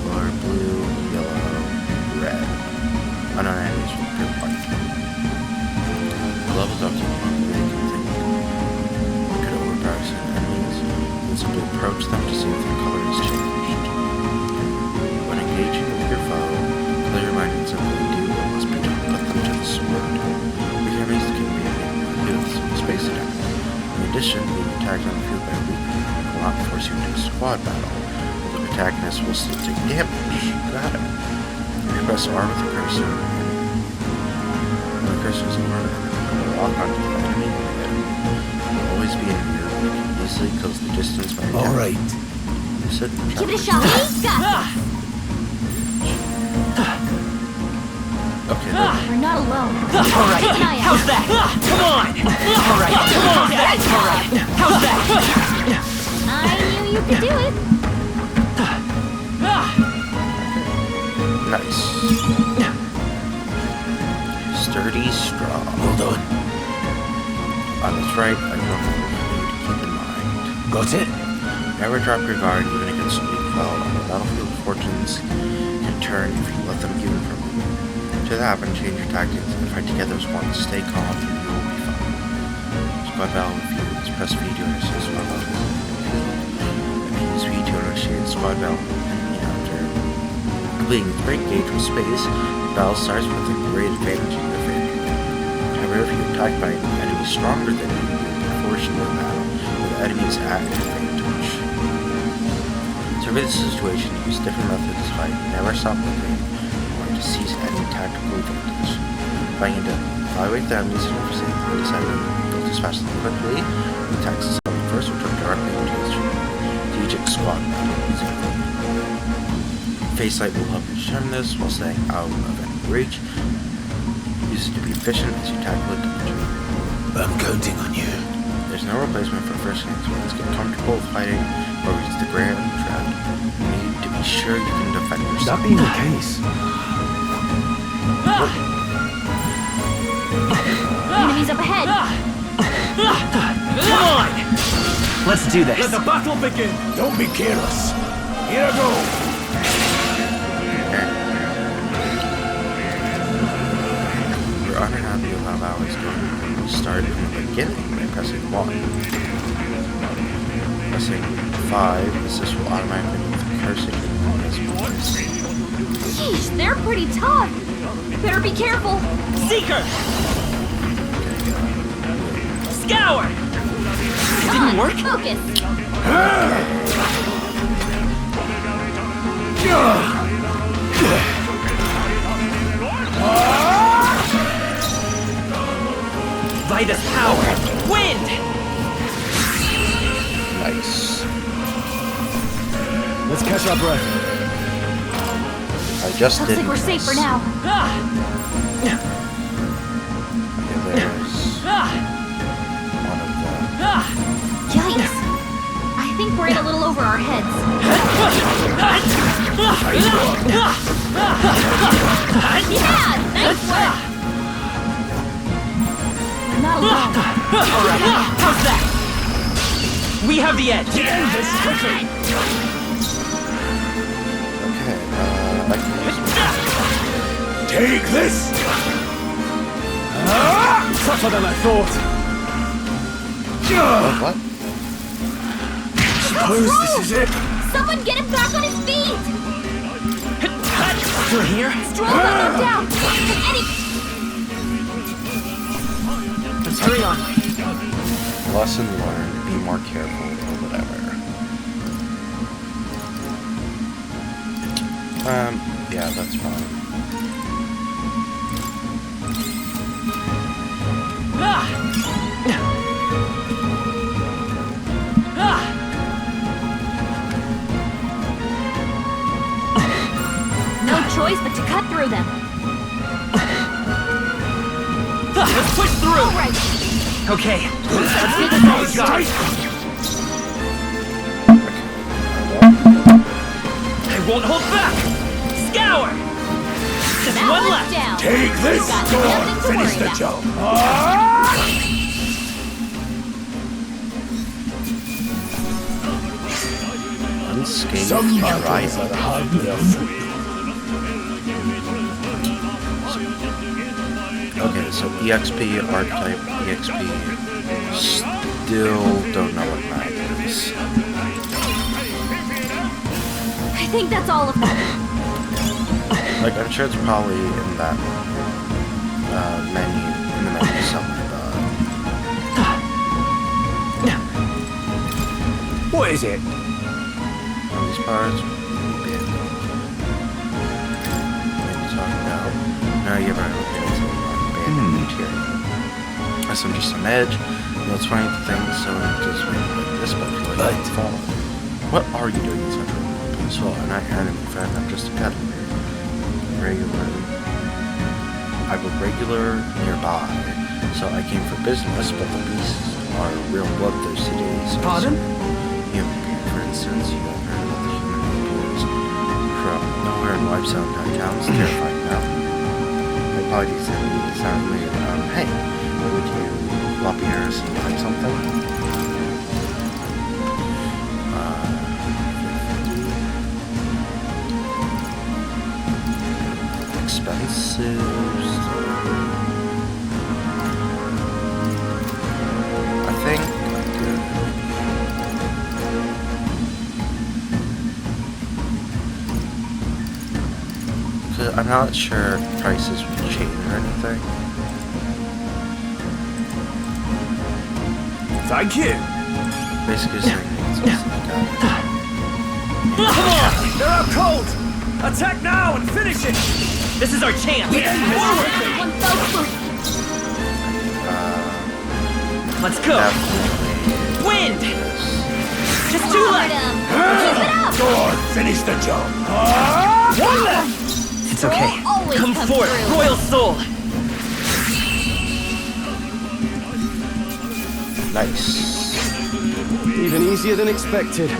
Or blue, yellow, red. Unknown enemies will appear white. The levels up to the point where you can think you could overpower some enemies and simply approach them to see if their color has changed. When engaging with your foe, clear your mind and simply do what must be done. Put them to the sword. Your enemies can be with some space attack. In addition, being attacked on the field by a weak enemy will not force you into a squad battle. The protagonist will still take damage. Got it. If you press R with the cursor, when the cursor is over, will lock onto the enemy. It will always be in view. You can easily close the distance by all right. Give it a shot. Okay. We're not alone. All right. How's that? Come on. All right. Come on. All right. How's that? I knew you could do it. Nice. Sturdy straw. Hold on. That's right. I know what you need to keep in mind. Got it? Never drop your guard even against a weak foe. On the battlefield, fortunes can turn if you let them even from you. Should that happen, change your tactics and fight together as one. Stay calm and you will be fine. Squad battle refuse. Press V to initiate squad battle. Use V to initiate squad battle. After completing the break gauge with space, the battle starts with a great advantage in your favor. However, if you're attacked by an enemy stronger than you, you'll be forced into a battle where the enemy is at an advantage. To avoid this situation, use different methods to fight. Never stop looking to seize any tactical advantage. Fighting to evaluate the enemies in your safety and decide when you'll dispatch them quickly. The attacks is coming first, which are directly into his strategic squad battle. Face light will help you determine this while staying out of enemy reach. Use it to be efficient as you tackle a danger. I'm counting on you. There's no replacement for first hands. Let's get comfortable with fighting or reach the grand trap. You need to be sure you can defend yourself. That being the case. Enemies up ahead. Come on! Let's do this. Let the battle begin. Don't be careless. Here I go. We're unhappy with how that was going. We start from the beginning by pressing 1. Pressing 5, this will automatically move the cursor to Jeez, they're pretty tough. Better be careful. Seeker! Scour! It didn't work? Focus. Vitus power! Wind! Nice. Let's catch our breath. I just Looks did. like we're safe for now. one of them. Yikes. I think we're in a little over our heads. Yeah, nice work. We're not alone. Alright, how's that? We have the edge! End this quickly! Okay, I can use Take this! Tougher than I thought. what? Suppose this is it. Someone get him back on his feet! You're here? Stroll him down! Let's hurry on. Lesson learned, be more careful or whatever. Yeah, that's fine. No choice but to cut through them. Let's push through! All right. Okay, let's see what we've got. I won't hold back! Scour! Just That one one's left! down. Take this! Got Go nothing on, to finish worry the about. job. Unscathed Some trial. battles are hardly a foot. Okay, so EXP, archetype, EXP, still don't know what mag is. I think that's all of them. Like, I'm sure it's probably in that menu, in the menu somewhere, but... What is it? All these parts, maybe. Maybe talk about... No, you're right, okay, it's abandoned material. Guess I'm just on edge. Let's find the things, so I'm just waiting like this, but I feel like it's falling. What are you doing in Central? So, I'm not your enemy friend, I'm just a peddler. I have a regular nearby, so I came for business, but the beasts are real bloodthirsty days. Pardon? Human being, for instance, you have heard about the human appears from nowhere and wipes out entire towns, terrifying mountain. My party's enemies aren't made hey, would you lop your ears and like something? Expensive stuff. I think I'm good. Cause I'm not sure if prices would change or anything. Thank you. Basically saying it's like Come on! They're out cold! Attack now and finish it! This is our chance! One fell swoop. Let's go! Wind! Just two left! Keep it up! Go on, finish the job. One left! It's okay. Always Come comes forth, through. Royal Soul! nice. Even easier than expected.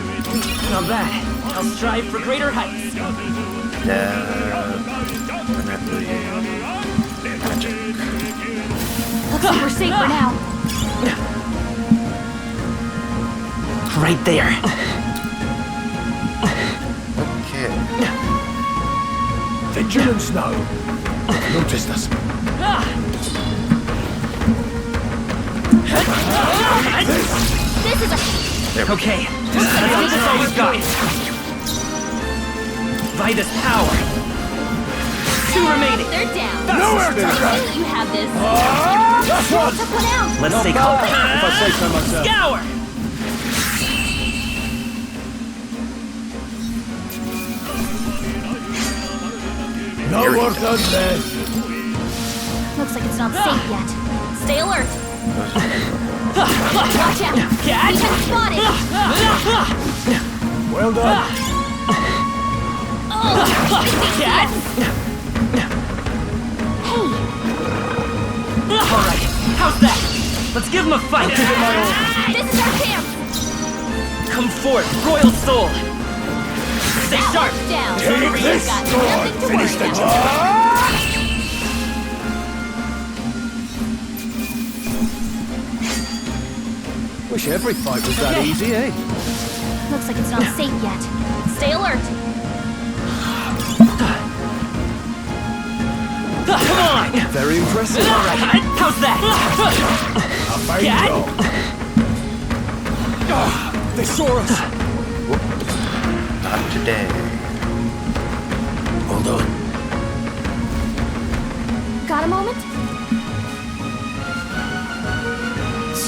Not bad. I'll strive for greater heights. Definitely magic. Looks like we're safe for now. Right there. Okay. Vigilance now. Noticed us. This is a... Okay, that's all we've got. By this power. Two remaining. They're down. Nowhere to I go. knew you had this. That's one. Took one out. Let's stay If I say so myself. Scour! No work on this. Looks like it's not safe yet. Stay alert. Watch out. Catch! We've been spotted. Well done. Cat! Hey, Alright, how's that? Let's give him a fight! This is our camp! Come forth, royal soul! Stay sharp! Down. Take this! Finish the job! Wish every fight was that easy, eh? Looks like it's not safe yet. Stay alert. Come on! Very impressive. Alright, how's that? They saw us. Not today. Hold on. Got a moment? It's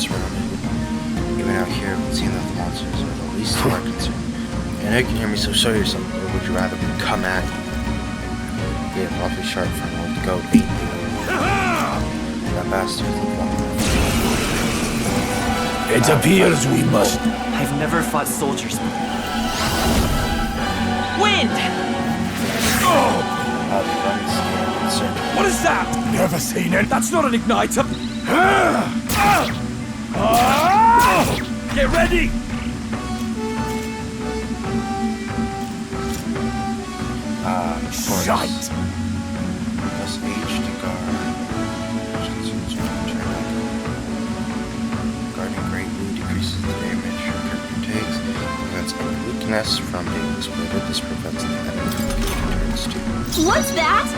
surrounded. Even out here, seeing that the monsters are the least of our concern. I know you can hear me, so show yourself, or would you rather we come at you? We have awfully sharp for an old goat ate me. That bastard. It appears we must. I've never fought soldiers before. Wind! What is that? Never seen it. That's not an igniter. Get ready! Shite! Press H to guard. Guarding greatly decreases the damage your character takes. Prevents any weakness from being exploited. This prevents the enemy from taking turns to. What's that?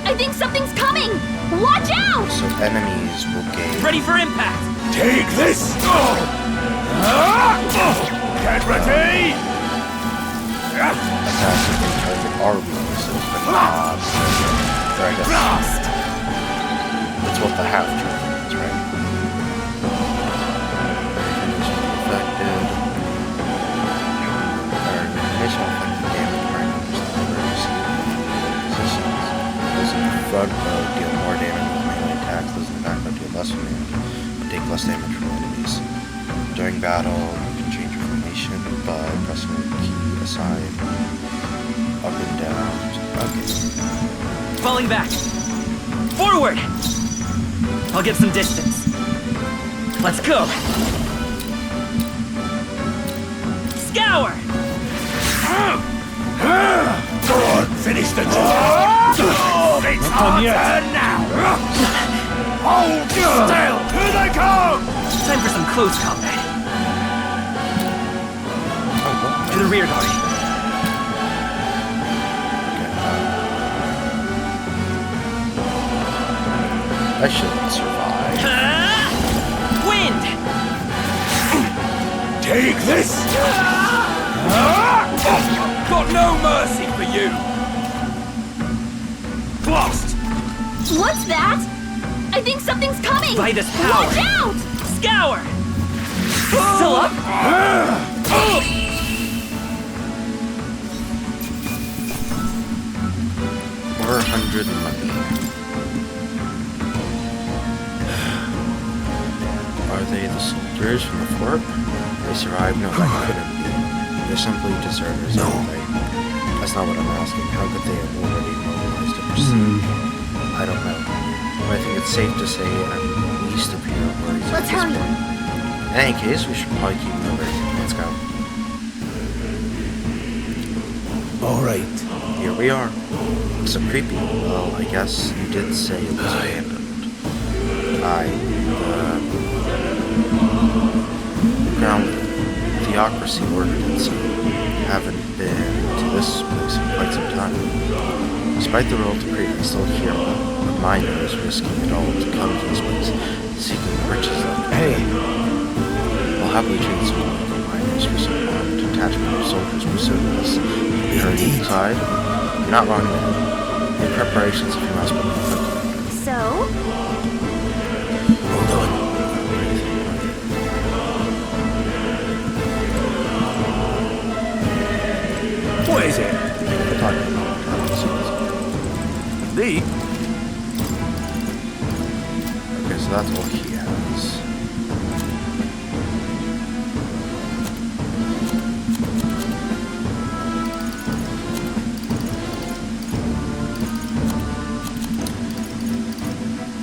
I think something's coming! Watch out! So enemies will gain. Ready for impact! Take this! Get ready! Attacks that can target our weaknesses, but not. Or I guess that's what the half turn is, right? Finish will be affected. Or finish will affect the damage parameters that never receive positions. Those in the front row deal more damage with melee attacks. Those in the back row deal less damage, but take less damage from enemies. During battle, you can change your formation by pressing the key aside, up and down. Okay. Falling back! Forward! I'll get some distance. Let's go! Scour! Go on, finish the job! It's our turn now! Hold still! Here they come! Time for some close combat. To the rear guard. I should survive. Wind! Take this! Got no mercy for you. Blast! What's that? I think something's coming! By this power! Watch out! Scour! Still up? 400 money. Are they the soldiers from the fort? They survived? No, that couldn't be. They're simply deserters, aren't they? That's not what I'm asking. How could they have already mobilized to proceed? I don't know. But I think it's safe to say I'm the least of your worries at Let's this hurry. point. In any case, we should probably keep moving. Let's go. Alright. Here we are. So creepy. Well, I guess you did say it was abandoned. Ground theocracy ordinance. Haven't been to this place in quite some time. Despite the role to create, I still hear a miners risking it all to come to this place, seeking the riches of it. Hey. We'll happily trade some local miners for some armed detachment of soldiers pursuing us. We are inside. You're not wrong there. Make preparations if you must, but quickly. So? Hold on. What is it? We're talking about The? okay, so that's all he has.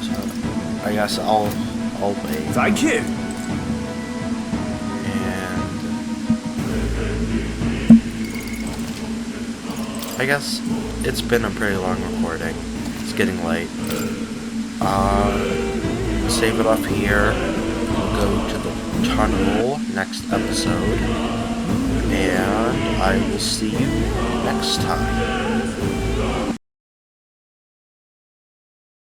So, I guess I'll always. Thank you. And I guess it's been a pretty long recording. It's getting late. Save it off here. We'll go to the tunnel next episode. And I will see you next time.